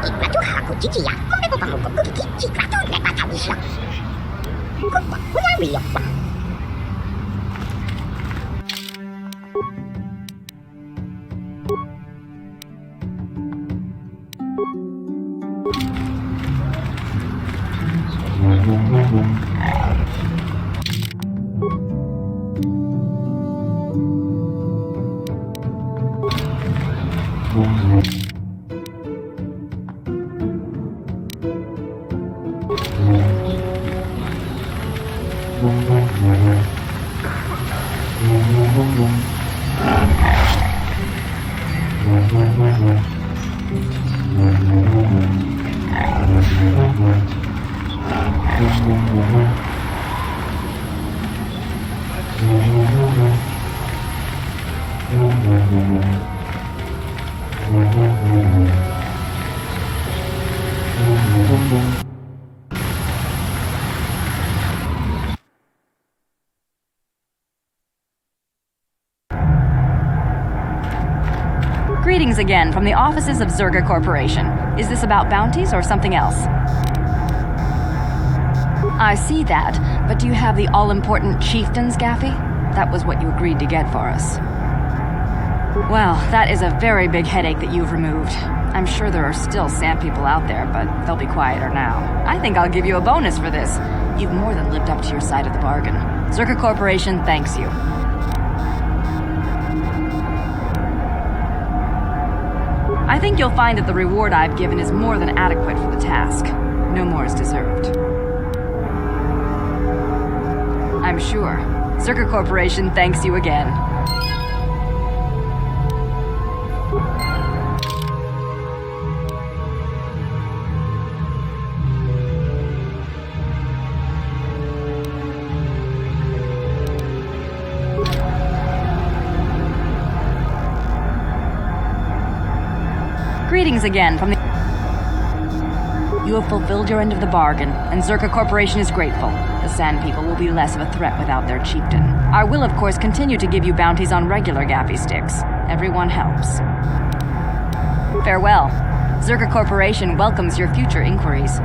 Igratu haku jijiya. Mabebo pamuko kukiki. Igratu Nagpapatulong. Kupa. Nyario. Greetings again from the offices of Czerka Corporation. Is this about bounties or something else? I see that, but do you have the all-important chieftain's gaffy? That was what you agreed to get for us. Well, that is a very big headache that you've removed. I'm sure there are still sand people out there, but they'll be quieter now. I think I'll give you a bonus for this. You've more than lived up to your side of the bargain. Czerka Corporation thanks you. I think you'll find that the reward I've given is more than adequate for the task. No more is deserved. I'm sure. Czerka Corporation thanks you again. Greetings again from the... You have fulfilled your end of the bargain, and Czerka Corporation is grateful. The Sand People will be less of a threat without their chieftain. I will, of course, continue to give you bounties on regular gaffy sticks. Everyone helps. Farewell. Czerka Corporation welcomes your future inquiries.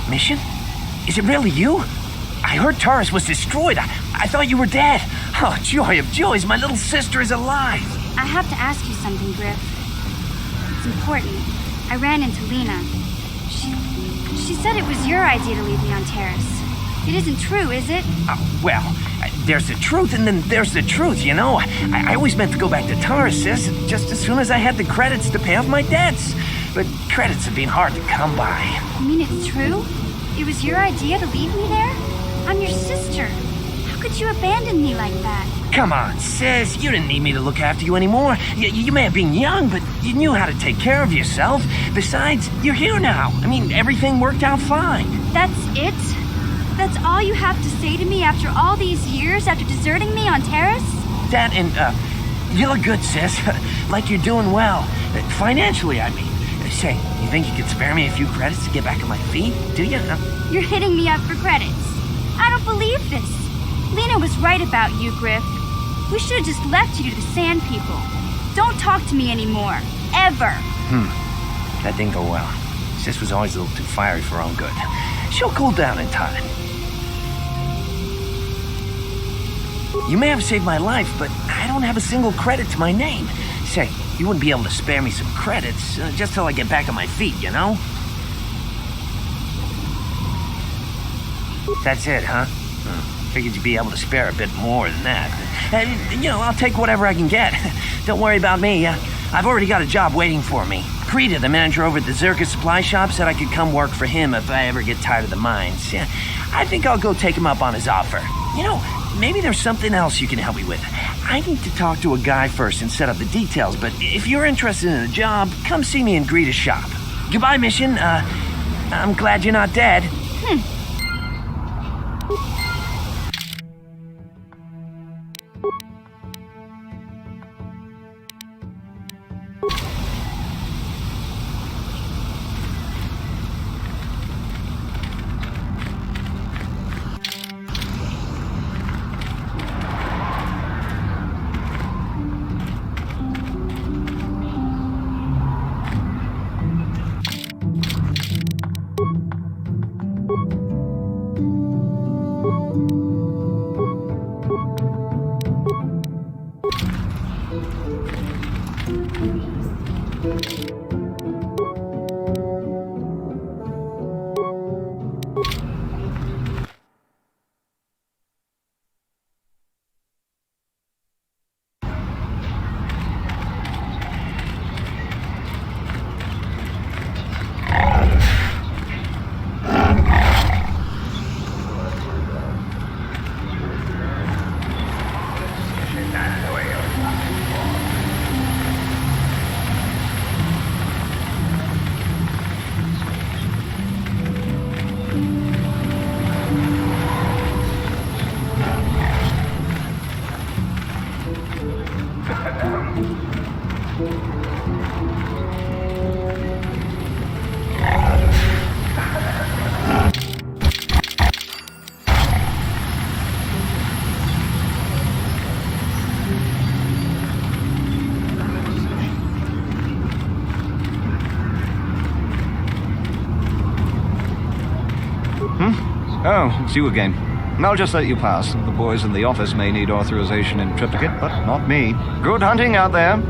Mission? Is it really you? I heard Taris was destroyed. I thought you were dead. Oh, joy of joys, my little sister is alive. I have to ask you something, Griff. It's important. I ran into Lena. She said it was your idea to leave me on Taris. It isn't true, is it? Well, there's the truth and then there's the truth, you know. I always meant to go back to Taris, sis, just as soon as I had the credits to pay off my debts. But credits have been hard to come by. You mean it's true? It was your idea to leave me there? I'm your sister. How could you abandon me like that? Come on, sis. You didn't need me to look after you anymore. You may have been young, but you knew how to take care of yourself. Besides, you're here now. I mean, everything worked out fine. That's it? That's all you have to say to me after all these years, after deserting me on Taris? That and, You look good, sis. Like you're doing well. Financially, I mean. Say, you think you could spare me a few credits to get back on my feet? Do you? You're hitting me up for credits. I don't believe this. Lena was right about you, Griff. We should have just left you to the Sand People. Don't talk to me anymore. Ever. That didn't go well. Sis was always a little too fiery for her own good. She'll cool down in time. You may have saved my life, but I don't have a single credit to my name. Say, you wouldn't be able to spare me some credits, just till I get back on my feet, you know? That's it, huh? Figured you'd be able to spare a bit more than that. I'll take whatever I can get. Don't worry about me. I've already got a job waiting for me. Krita, the manager over at the Czerka supply shop, said I could come work for him if I ever get tired of the mines. Yeah, I think I'll go take him up on his offer. Maybe there's something else you can help me with. I need to talk to a guy first and set up the details, but if you're interested in a job, come see me in Greta's shop. Goodbye, Mission. I'm glad you're not dead. Oh, it's you again. I'll just let you pass. The boys in the office may need authorization and triplicate, but not me. Good hunting out there.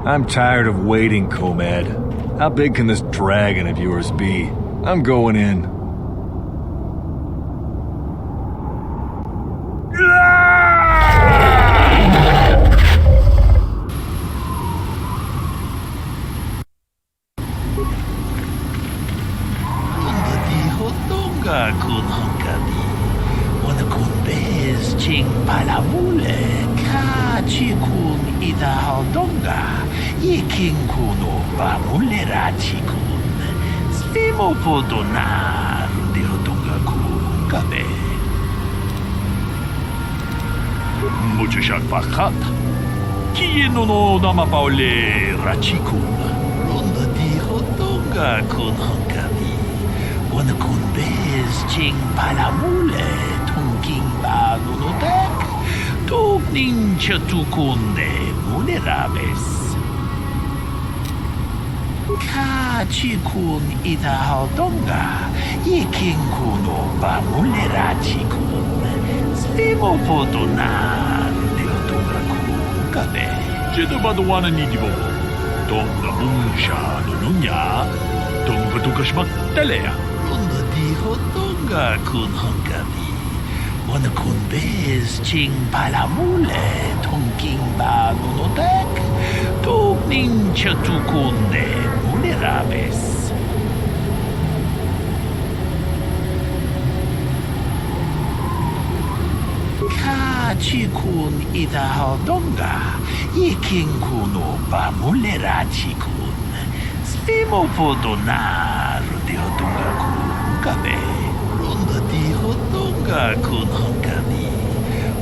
I'm tired of waiting, Comad. How big can this dragon of yours be? I'm going in. Muchas bakat. Kieno no namapaule rachikun. Ronda di hotonga kun hankami. Wana kun bez ching palamule tungking bago no dek. Tugning chatukunde munerabes. Kachikun ida hotonga. Yiking kuno ba mulerachikun. Stimo fotonan. Jedo baduana ni di bobo. Dong na bungsha nununya. Dong batukas magtalea. Ronda di hotonga kun hankami. Wana kun bez ching palamule. Tongking bago no dek. Tugning chatukunde munerabes. Chikun ida hodonga, yiking kuno ba mulera chikun. Stimo fodonar de hodonga kun kabe. Ronda di hodonga kun hankami.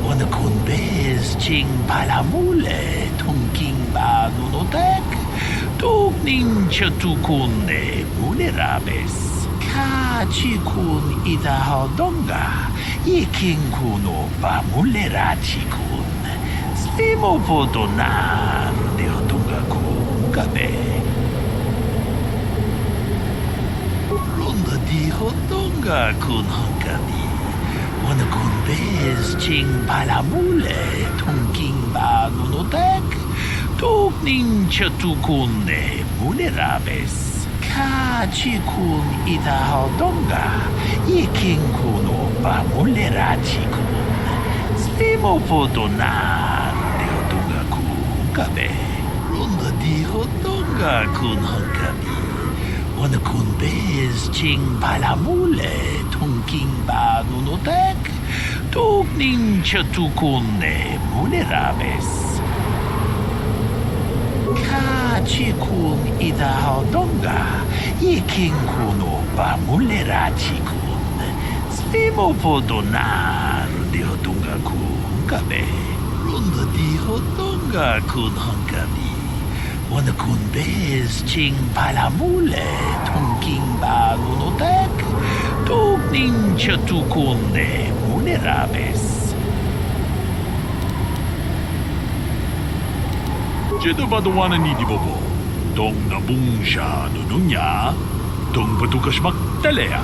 Wana kun bez ching palamule, tungking ba no dek. Tugning chatukunde mulerabes. Chikun ida hodonga. Yiking kuno ba mulera chikun. Stimo fodonar de hodonga kun kabe. Ronda di hodonga kun hankami. Wana kun bez ching palamule. Tungking ba no dek. Tugning chatukunde mulerabes. Chikun ida hodonga. Yiking kuno ba mulera chikun. Stimo fodonar de hodonga kun kabe. Ronda di hodonga kun hankami. Wana kun bez ching palamule. Tungking ba no dek. Tugning chatukunde mulerabes. Chikun ida hodonga. Yiking kuno ba mulera chikun. Stimo fodonar de hodonga kun kabe. Ronda di hodonga kun hankami. Wana kun bez ching palamule. Tungking ba no dek. Tugning chatukunde munerabes. Jedo baduana ni di bobo. Dong na bungsha nununya. Dong batukas magtalea.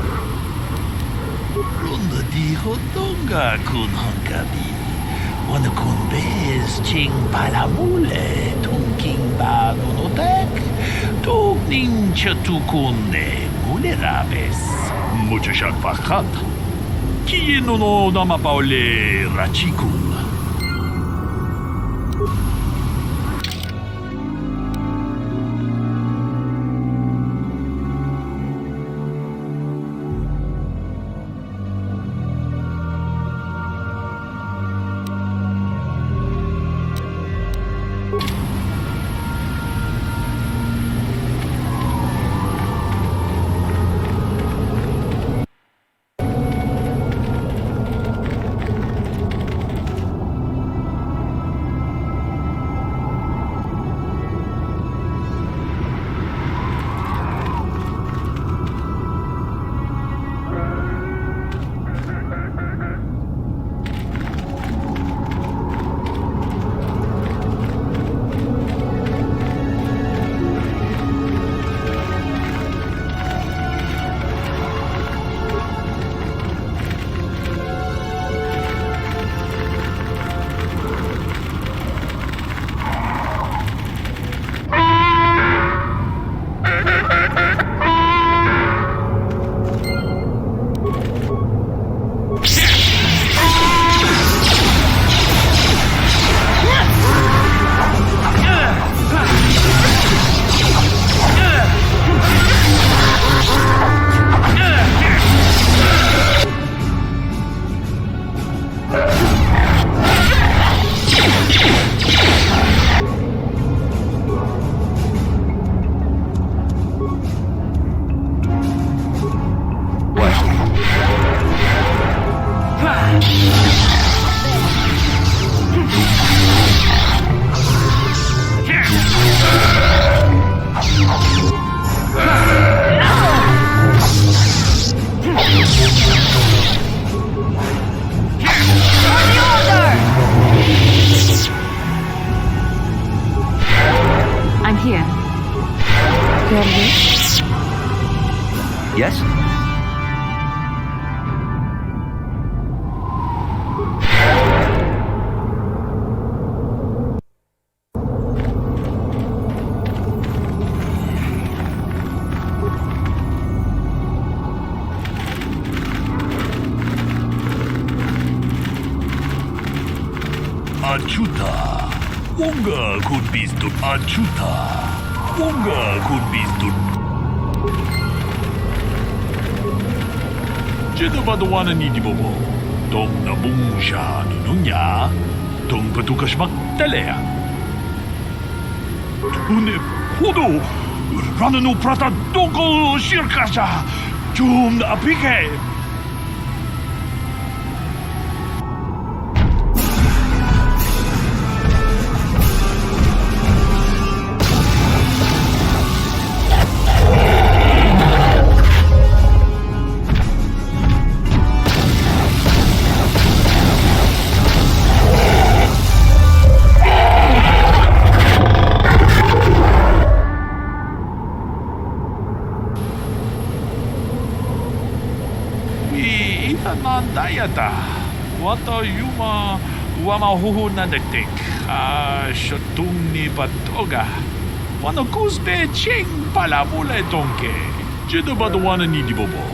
Ronda di hodonga kun hankami. Wana kun bez ching palamule. Tungking ba no dek. Tugning chatukunde munerabes. Muchas bakat. Kieno no namapaule rachikun. Yes? Achuta. Wonga could be stood. Achuta. Wonga could be stood. Jedabadawana ni Dibobo. Tong nabung siya nununya. Tong patukas magtalea. Tunip. Hudo. Rananu prata dongol shirkasha. Jum na apike. Dayata. Wata yuma wamahuhu na dektik. Shatung ni patoga. Wano kusbe ching palamula tongke. Jedabadawana ni Dibobo.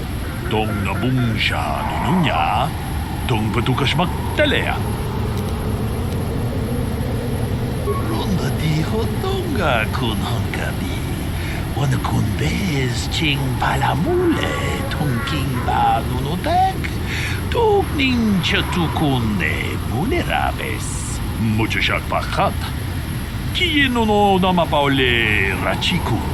Tong nabung siya nununya. Tong patukas magtalea. Ronda di hotonga kun hongkabi. Wano kunbez ching palamule tongking ba nunutek. Tugning chatukunde mulerabes. Mucho siya pakat. Kiyeno no namapaule rachikun.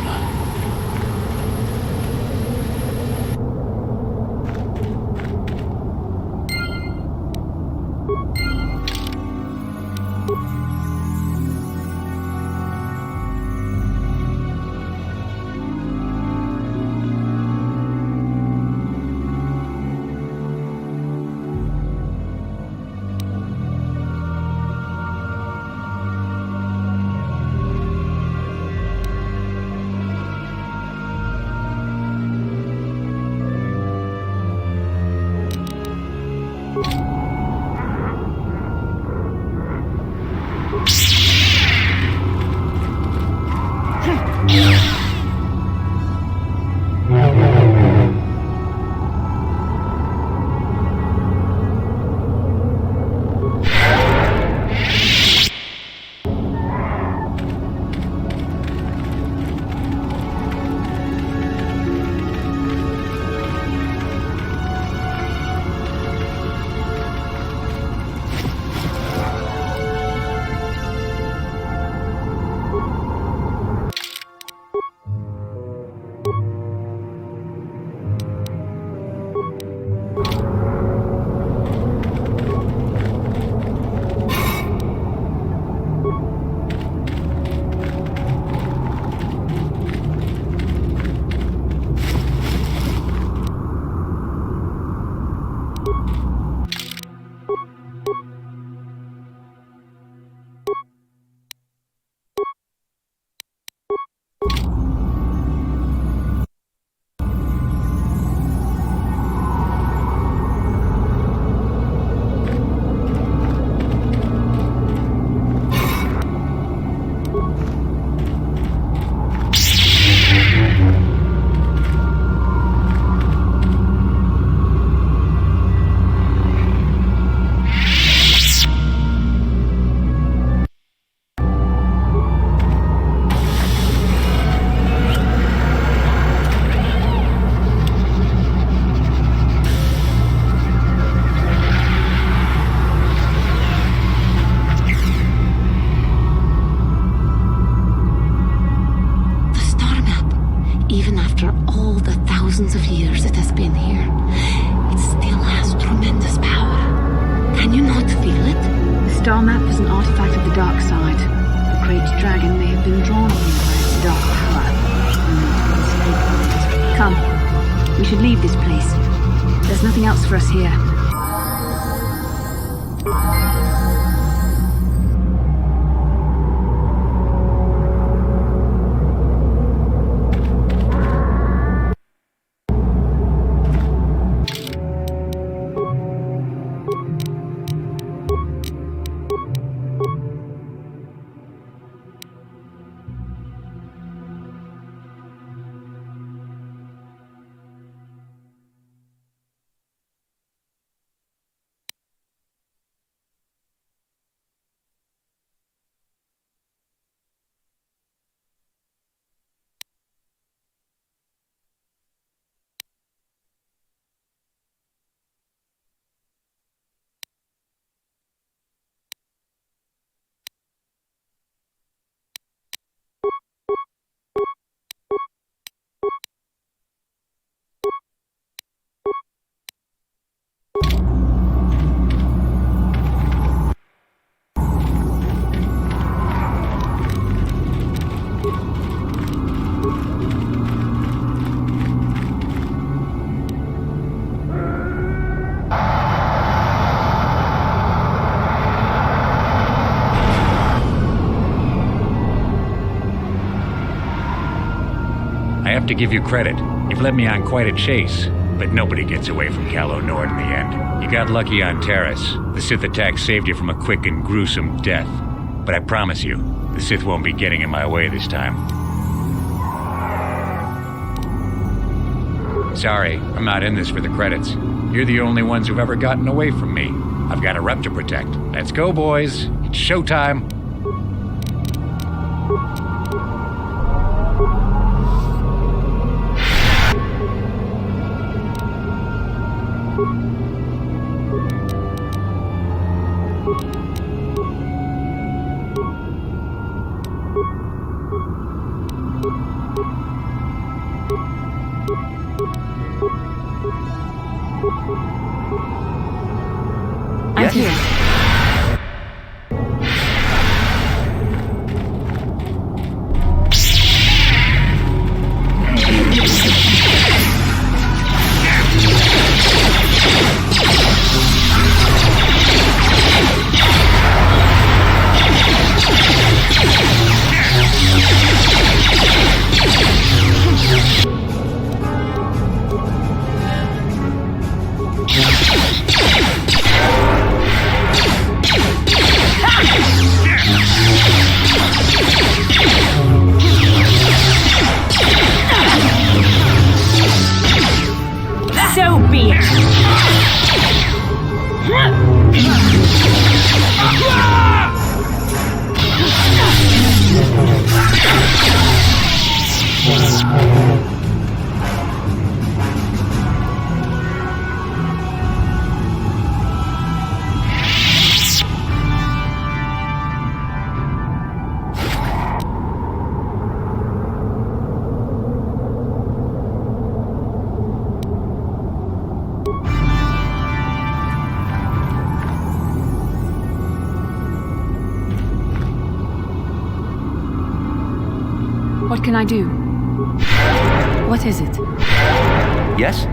star map was an artifact of the dark side. The great dragon may have been drawn here by its dark power. Come, we should leave this place. There's nothing else for us here. I have to give you credit. You've led me on quite a chase, but nobody gets away from Calo Nord in the end. You got lucky on Taris. The Sith attack saved you from a quick and gruesome death. But I promise you, the Sith won't be getting in my way this time. Sorry, I'm not in this for the credits. You're the only ones who've ever gotten away from me. I've got a rep to protect. Let's go, boys. It's showtime. I'm here. So be it. What can I do? What is it? Yes?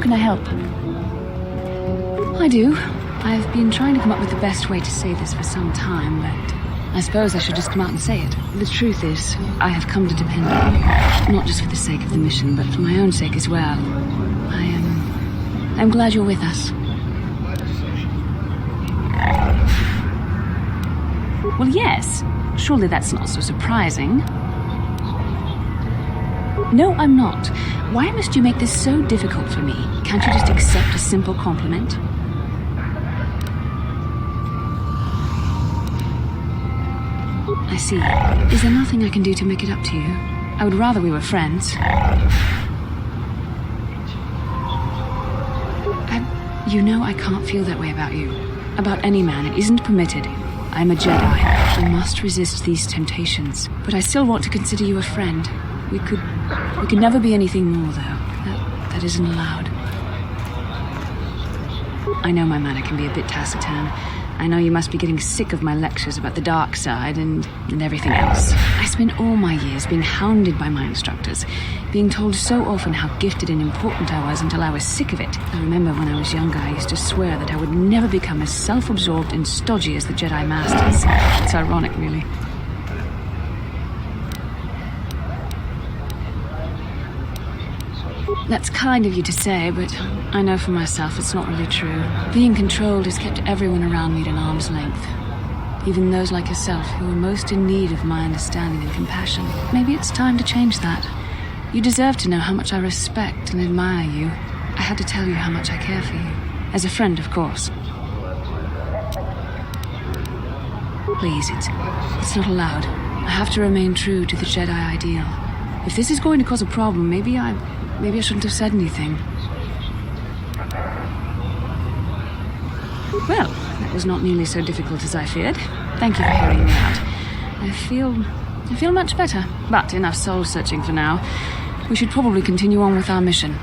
can I help? I do. I've been trying to come up with the best way to say this for some time, but I suppose I should just come out and say it. The truth is, I have come to depend on you. Not just for the sake of the mission, but for my own sake as well. I'm glad you're with us. Well, yes. Surely that's not so surprising. No, I'm not. Why must you make this so difficult for me? Can't you just accept a simple compliment? I see. Is there nothing I can do to make it up to you? I would rather we were friends. You know I can't feel that way about you. About any man. It isn't permitted. I'm a Jedi. I must resist these temptations. But I still want to consider you a friend. We could never be anything more, though. That isn't allowed. I know my manner can be a bit taciturn. I know you must be getting sick of my lectures about the dark side and everything else. I spent all my years being hounded by my instructors, being told so often how gifted and important I was until I was sick of it. I remember when I was younger, I used to swear that I would never become as self-absorbed and stodgy as the Jedi Masters. It's ironic, really. That's kind of you to say, but I know for myself it's not really true. Being controlled has kept everyone around me at an arm's length. Even those like yourself who are most in need of my understanding and compassion. Maybe it's time to change that. You deserve to know how much I respect and admire you. I had to tell you how much I care for you. As a friend, of course. Please, it's not allowed. I have to remain true to the Jedi ideal. If this is going to cause a problem, maybe I shouldn't have said anything. Well, that was not nearly so difficult as I feared. Thank you for hearing me out. I feel much better, but enough soul-searching for now. We should probably continue on with our mission.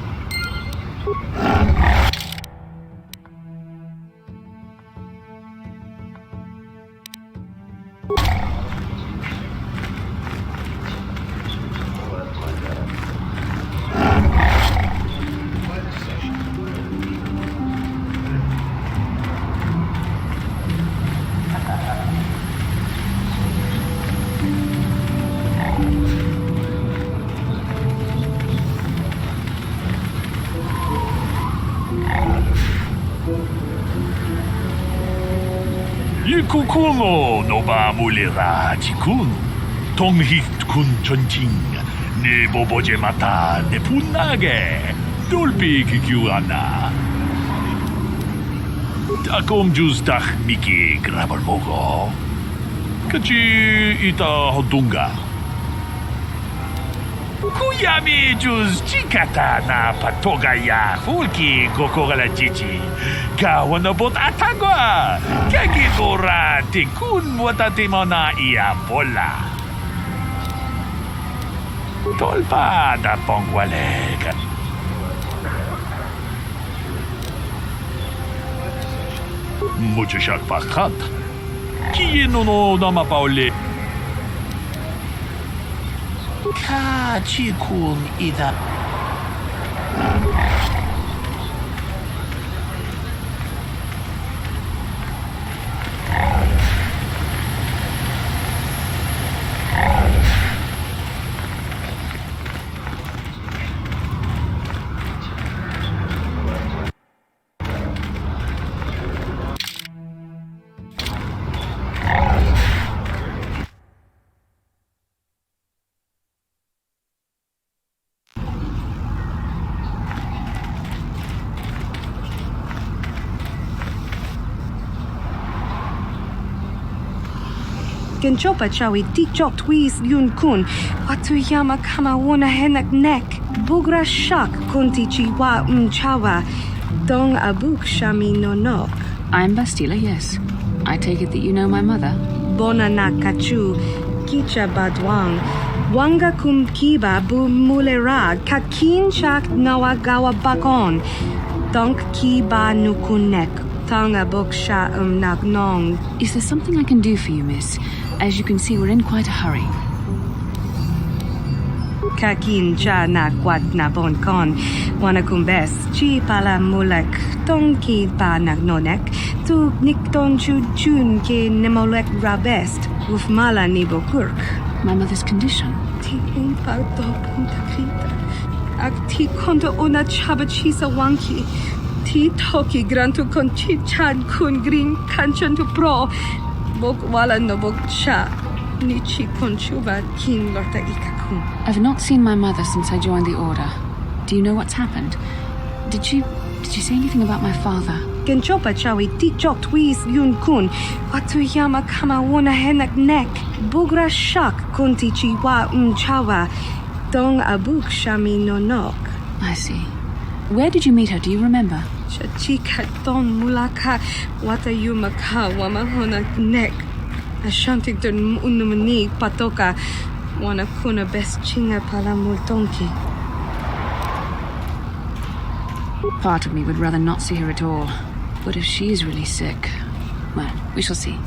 Kukuno no ba mulira tikun tonghit kun chonching ne boboje mata ne punage dolpi kikiwana takom justach miki grabalmogo kachi ita hodunga Kuyami juz chikata na patogaya hulki kokogala chichi kawanabot atagwa kagigora tikun watatimona iya bola tolpa da pongwaleka mucho shakpakat kiyeno no namapaule Kachikun ida. Genchopa chawi tikchok twis yun kun. Watuyama kama wona henak nek. Bugra shak kunti chiwa chawa. Dong abuk shami no nok. I'm Bastila, yes. I take it that you know my mother. Bona na kachu. Kicha badwang. Wanga kum kiba bu mulera. Kakin chak nawagawa bakon. Donk kiba nukunek. Tonga buk sha nagnong. Is there something I can do for you, miss? As you can see, we're in quite a hurry. Kakin cha na kwat na bon kon. Wanakumbes, chi pala mulek, tonki pa nagnonek, tu nikton chun ke nemolek rabest, ufmala nibokurk. My mother's condition? Ti un parto punta krita. Ak ti konto una chabachisa wanki. Ti toki grantu kon chi chan kun green kanchan tu pro. Bok wala no bok cha. Nichi konchuva kin lorta ikakun. I've not seen my mother since I joined the Order. Do you know what's happened? Did she say anything about my father? Genchopa chawi ti chok twis yun kun. Watu yama kama wona henak nek. Bugra shak kunti chiwa chawa. Dong abuk shami no nok. I see. Where did you meet her? Do you remember? Chachika don mulaka wata yumaka wamahona nek. Ashantington unumani patoka. Wana kuna best chinga pala multonki. Part of me would rather not see her at all. But if she's really sick, well, we shall see.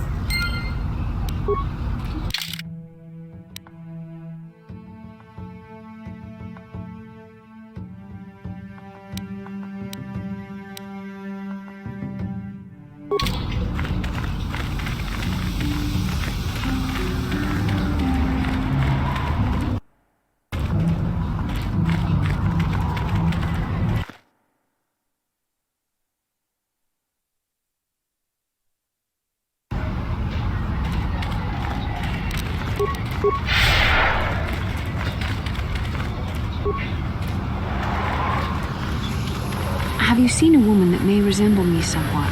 Have you seen a woman that may resemble me somewhat?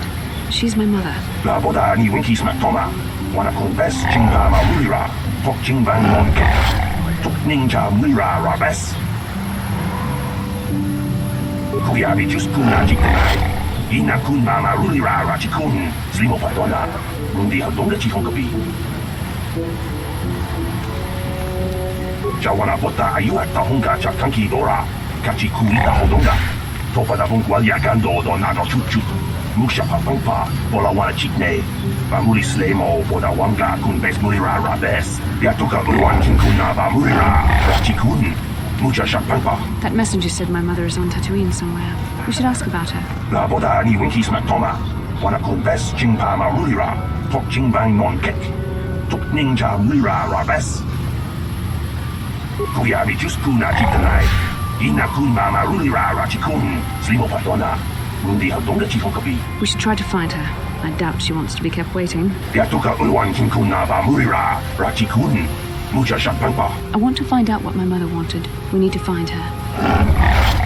She's my mother. La boda ni winki smaktoma. Wana kumbes chinga mawira. Tok chingban monke. Tok ninja mira rabes. Kuyabi just kuna jikunai. Ina kun mama rulira rachikun. Slimo padona. Rundi hadonga chihongabi. Jawana bota ayuat tahonga chakanki dora. Kachi kuita hodonga. Tropa da bungwal yakando do nano chuchu. Musha papampa, bola wana chikne. Bamuli slemo, boda wanga kun bes mulira rabes. Yatuka ulwan kinkuna bamulira. Rachikun. Mucha shapampa. That messenger said my mother is on Tatooine somewhere. We should ask about her. La boda ni winki smaktoma. Wana kun bes chingpa marulira. Tok chingbang non kek. Tok ninja mulira rabes. Kuyabi just kuna chitanai. Ina kun mama rulira rachikun. Slimo padona. Rundi hadonga chihonkabi. We should try to find her. I doubt she wants to be kept waiting. Yatuka ulwan kinkuna ba murira rachikun. Mucha shapampa. I want to find out what my mother wanted. We need to find her.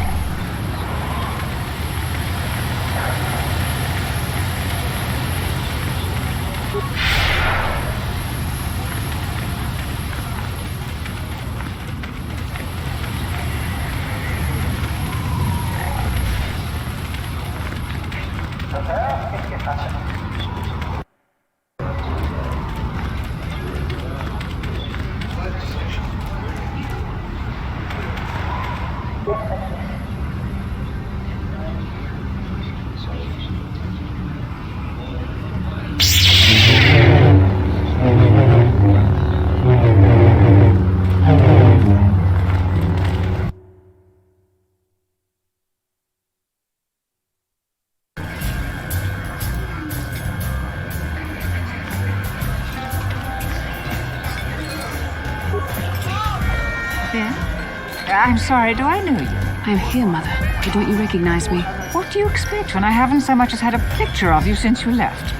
I'm sorry, do I know you? I'm here, Mother. Why don't you recognize me? What do you expect when I haven't so much as had a picture of you since you left?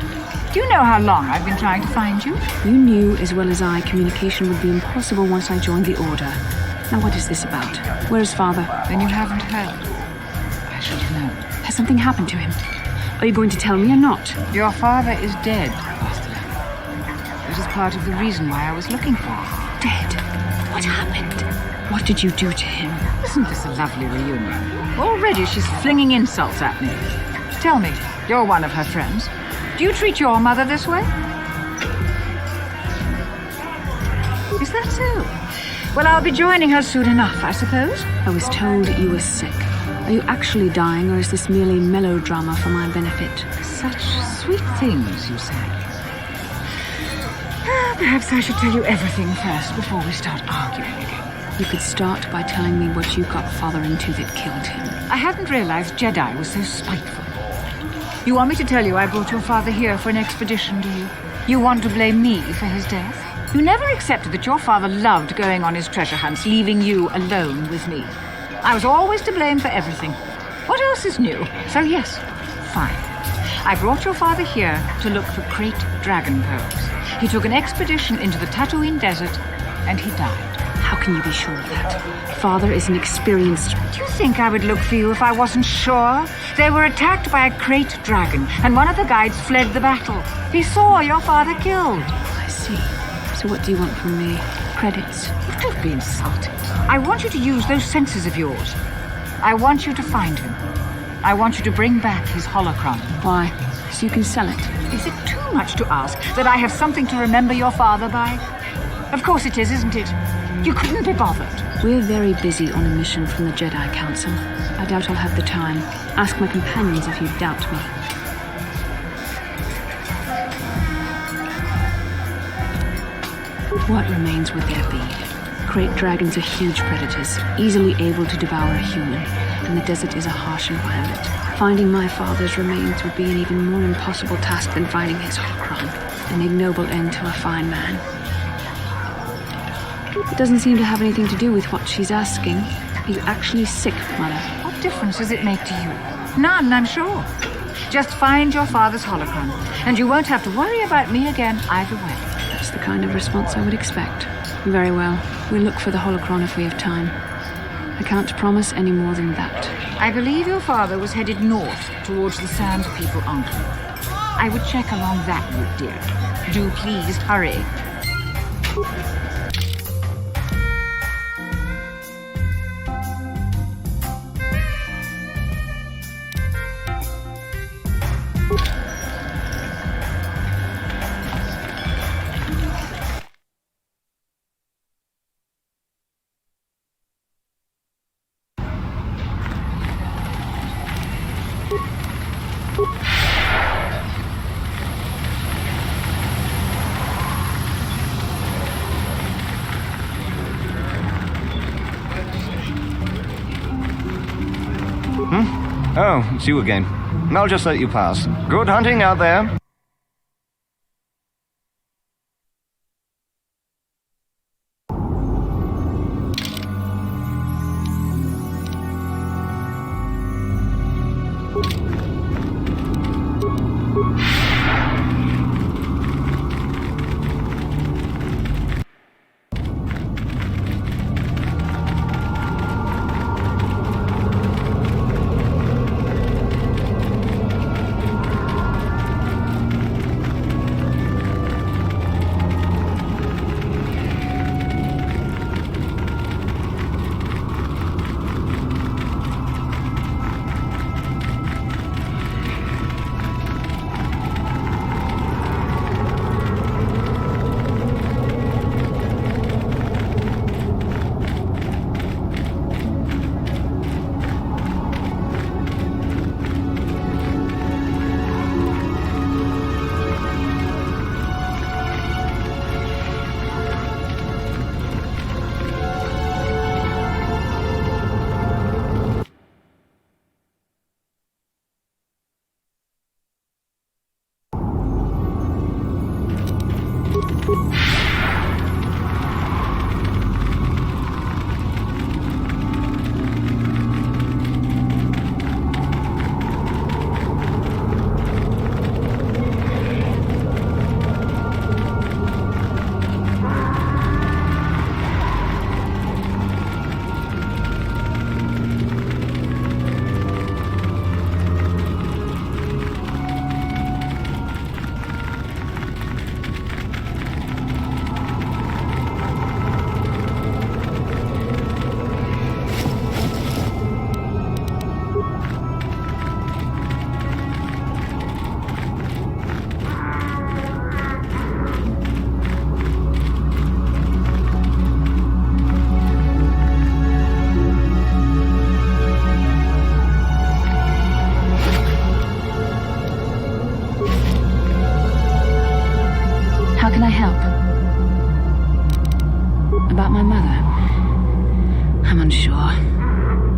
Do you know how long I've been trying to find you? You knew as well as I communication would be impossible once I joined the Order. Now what is this about? Where is Father? Then you haven't heard. I should have known. Has something happened to him? Are you going to tell me or not? Your father is dead, Bastila. This is part of the reason why I was looking for you. Dead? What happened? What did you do to him? Isn't this a lovely reunion? Already she's flinging insults at me. Tell me, you're one of her friends. Do you treat your mother this way? Is that so? Well, I'll be joining her soon enough, I suppose. I was told you were sick. Are you actually dying, or is this merely melodrama for my benefit? Such sweet things, you say. Perhaps I should tell you everything first before we start arguing again. You could start by telling me what you got Father into that killed him. I hadn't realized Jedi was so spiteful. You want me to tell you I brought your father here for an expedition, do you? You want to blame me for his death? You never accepted that your father loved going on his treasure hunts, leaving you alone with me. I was always to blame for everything. What else is new? So yes, fine. I brought your father here to look for great dragon pearls. He took an expedition into the Tatooine desert, and he died. How can you be sure of that? Father is an experienced... Do you think I would look for you if I wasn't sure? They were attacked by a great dragon, and one of the guides fled the battle. He saw your father killed. I see. So what do you want from me? Credits? Don't be insulting. I want you to use those senses of yours. I want you to find him. I want you to bring back his holocron. Why? So you can sell it? Is it too much to ask that I have something to remember your father by? Of course it is, isn't it? You couldn't be bothered. We're very busy on a mission from the Jedi Council. I doubt I'll have the time. Ask my companions if you doubt me. What remains would there be? Great dragons are huge predators, easily able to devour a human, and the desert is a harsh environment. Finding my father's remains would be an even more impossible task than finding his holocron. An ignoble end to a fine man. It doesn't seem to have anything to do with what she's asking. Are you actually sick, Mother? What difference does it make to you? None, I'm sure. Just find your father's holocron, and you won't have to worry about me again either way. That's the kind of response I would expect. Very well. We'll look for the holocron if we have time. I can't promise any more than that. I believe your father was headed north towards the Sand People Enclave. I would check along that route, dear. Do please hurry. Oh, it's you again. I'll just let you pass. Good hunting out there. How can I help? About my mother? I'm unsure.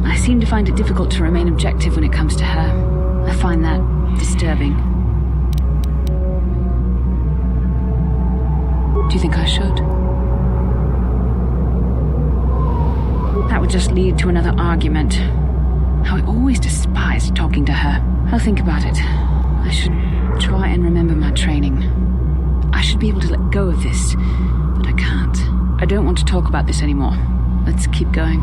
I seem to find it difficult to remain objective when it comes to her. I find that disturbing. Do you think I should? That would just lead to another argument. How I always despised talking to her. I'll think about it. I should try and remember my training. I should be able to let go of this, but I can't. I don't want to talk about this anymore. Let's keep going.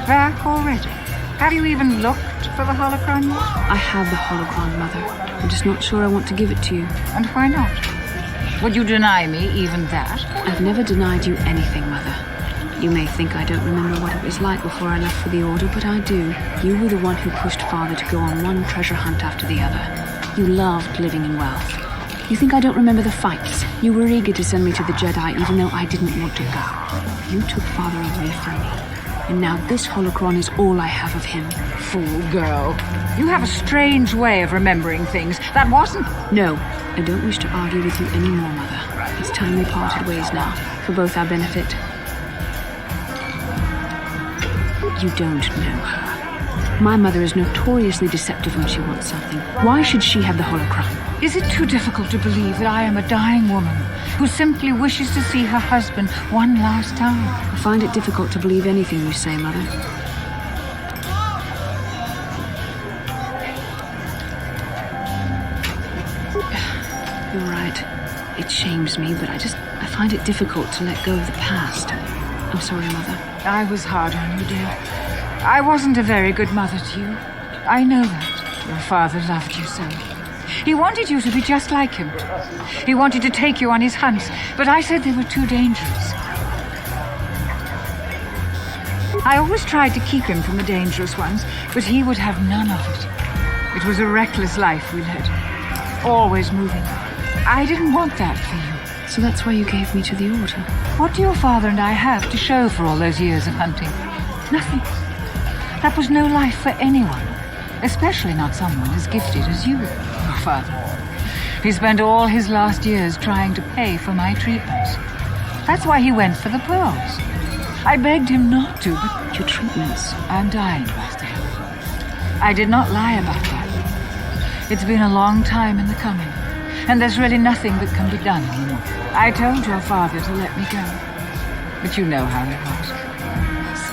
Back already? Have you even looked for the holocron yet? I have the holocron, Mother. I'm just not sure I want to give it to you. And why not? Would you deny me even that? I've never denied you anything, Mother. You may think I don't remember what it was like before I left for the Order, but I do. You were the one who pushed Father to go on one treasure hunt after the other. You loved living in wealth. You think I don't remember the fights? You were eager to send me to the Jedi even though I didn't want to go. You took Father away from me. And now this holocron is all I have of him. Fool girl. You have a strange way of remembering things. That wasn't... No, I don't wish to argue with you anymore, Mother. It's time we parted ways now, for both our benefit. You don't know her. My mother is notoriously deceptive when she wants something. Why should she have the holocron? Is it too difficult to believe that I am a dying woman who simply wishes to see her husband one last time? I find it difficult to believe anything you say, Mother. You're right. It shames me, but I find it difficult to let go of the past. I'm sorry, Mother. I was hard on you, dear. I wasn't a very good mother to you. I know that. Your father loved you so. He wanted you to be just like him. He wanted to take you on his hunts, but I said they were too dangerous. I always tried to keep him from the dangerous ones, but he would have none of it. It was a reckless life we led. Always moving. I didn't want that for you. So that's why you gave me to the Order? What do your father and I have to show for all those years of hunting? Nothing. That was no life for anyone, especially not someone as gifted as you, your father. He spent all his last years trying to pay for my treatments. That's why he went for the pearls. I begged him not to, but Your treatments. I'm dying, Bastila. I did not lie about that. It's been a long time in the coming, and there's really nothing that can be done anymore. I told your father to let me go, but you know how he was.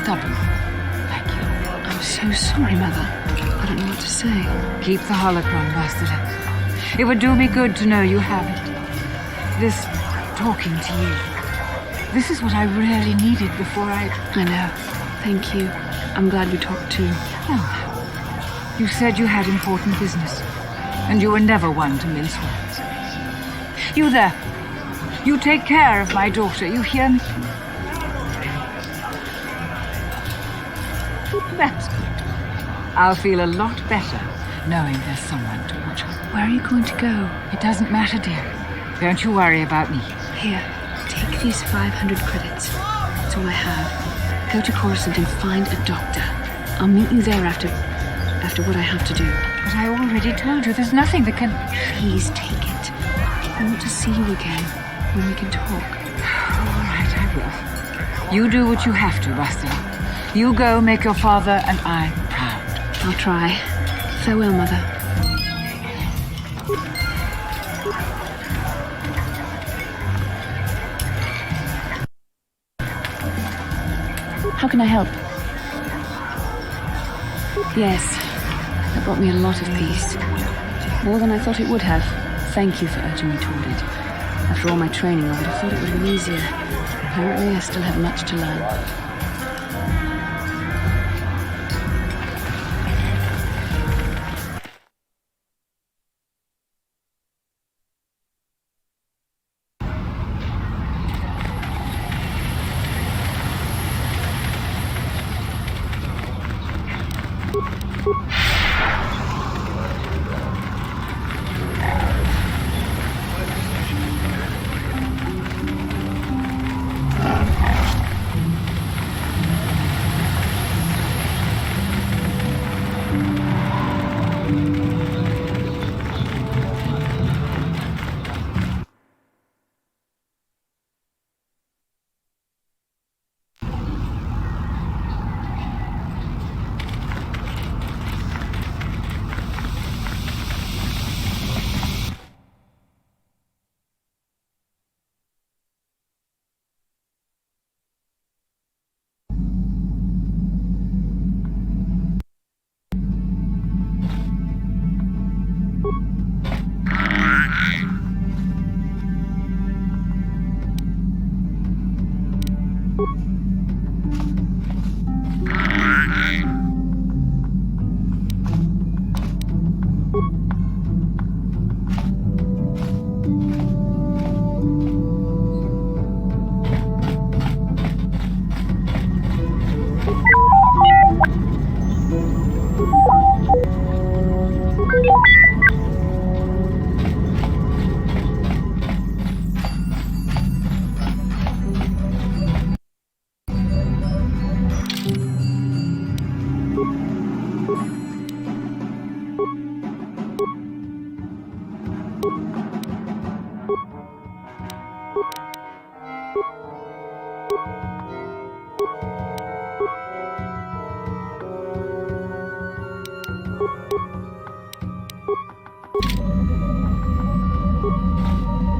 Stubborn, like you. I'm so sorry, Mother. I don't know what to say. Keep the holocron, Bastila. It would do me good to know you have it. This talking to you. This is what I really needed before I know. Thank you. I'm glad we talked too. Oh. You said you had important business, and you were never one to mince words. You there. You take care of my daughter, you hear me? That's good. I'll feel a lot better knowing there's someone to watch her. Where are you going to go? It doesn't matter, dear. Don't you worry about me. Here, take these 500 credits. That's all I have. Go to Coruscant and find a doctor. I'll meet you there after what I have to do. But I already told you there's nothing that can... Please take it. I want to see you again when we can talk. All right, I will. You do what you have to, Bastila. You go make your father and I proud. I'll try. Farewell, Mother. How can I help? Yes, that brought me a lot of peace. More than I thought it would have. Thank you for urging me toward it. After all my training, I would have thought it would have been easier. Apparently, I still have much to learn.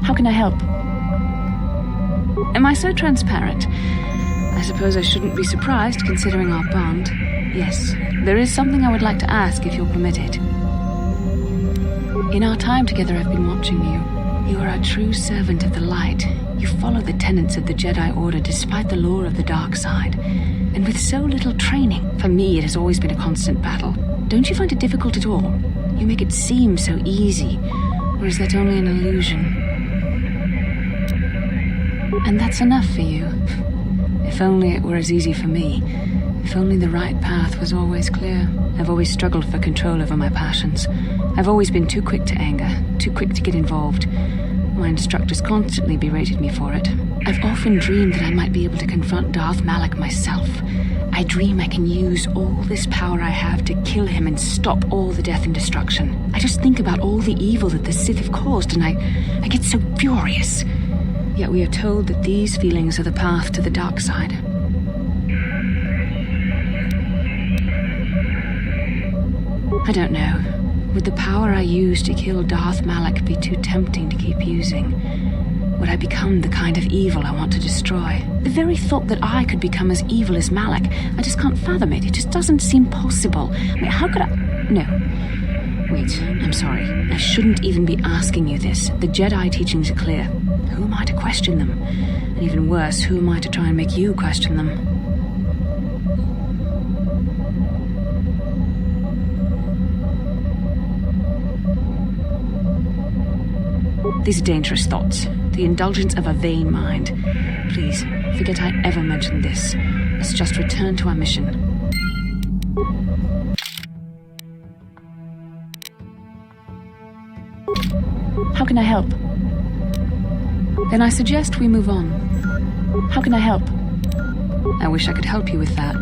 How can I help? Am I so transparent? I suppose I shouldn't be surprised, considering our bond. Yes, there is something I would like to ask, if you'll permit it. In our time together, I've been watching you. You are a true servant of the light. You follow the tenets of the Jedi Order despite the lure of the dark side. And with so little training, for me it has always been a constant battle. Don't you find it difficult at all? You make it seem so easy. Or is that only an illusion? And that's enough for you. If only it were as easy for me. If only the right path was always clear. I've always struggled for control over my passions. I've always been too quick to anger, too quick to get involved. My instructors constantly berated me for it. I've often dreamed that I might be able to confront Darth Malak myself. I dream I can use all this power I have to kill him and stop all the death and destruction. I just think about all the evil that the Sith have caused, and I get so furious. Yet we are told that these feelings are the path to the dark side. I don't know. Would the power I use to kill Darth Malak be too tempting to keep using? Would I become the kind of evil I want to destroy? The very thought that I could become as evil as Malak, I just can't fathom it. It just doesn't seem possible. I mean, how could I... No. Wait, I'm sorry. I shouldn't even be asking you this. The Jedi teachings are clear. Who am I to question them? And even worse, who am I to try and make you question them? These are dangerous thoughts. The indulgence of a vain mind. Please, forget I ever mentioned this. Let's just return to our mission. How can I help? Then I suggest we move on. How can I help? I wish I could help you with that.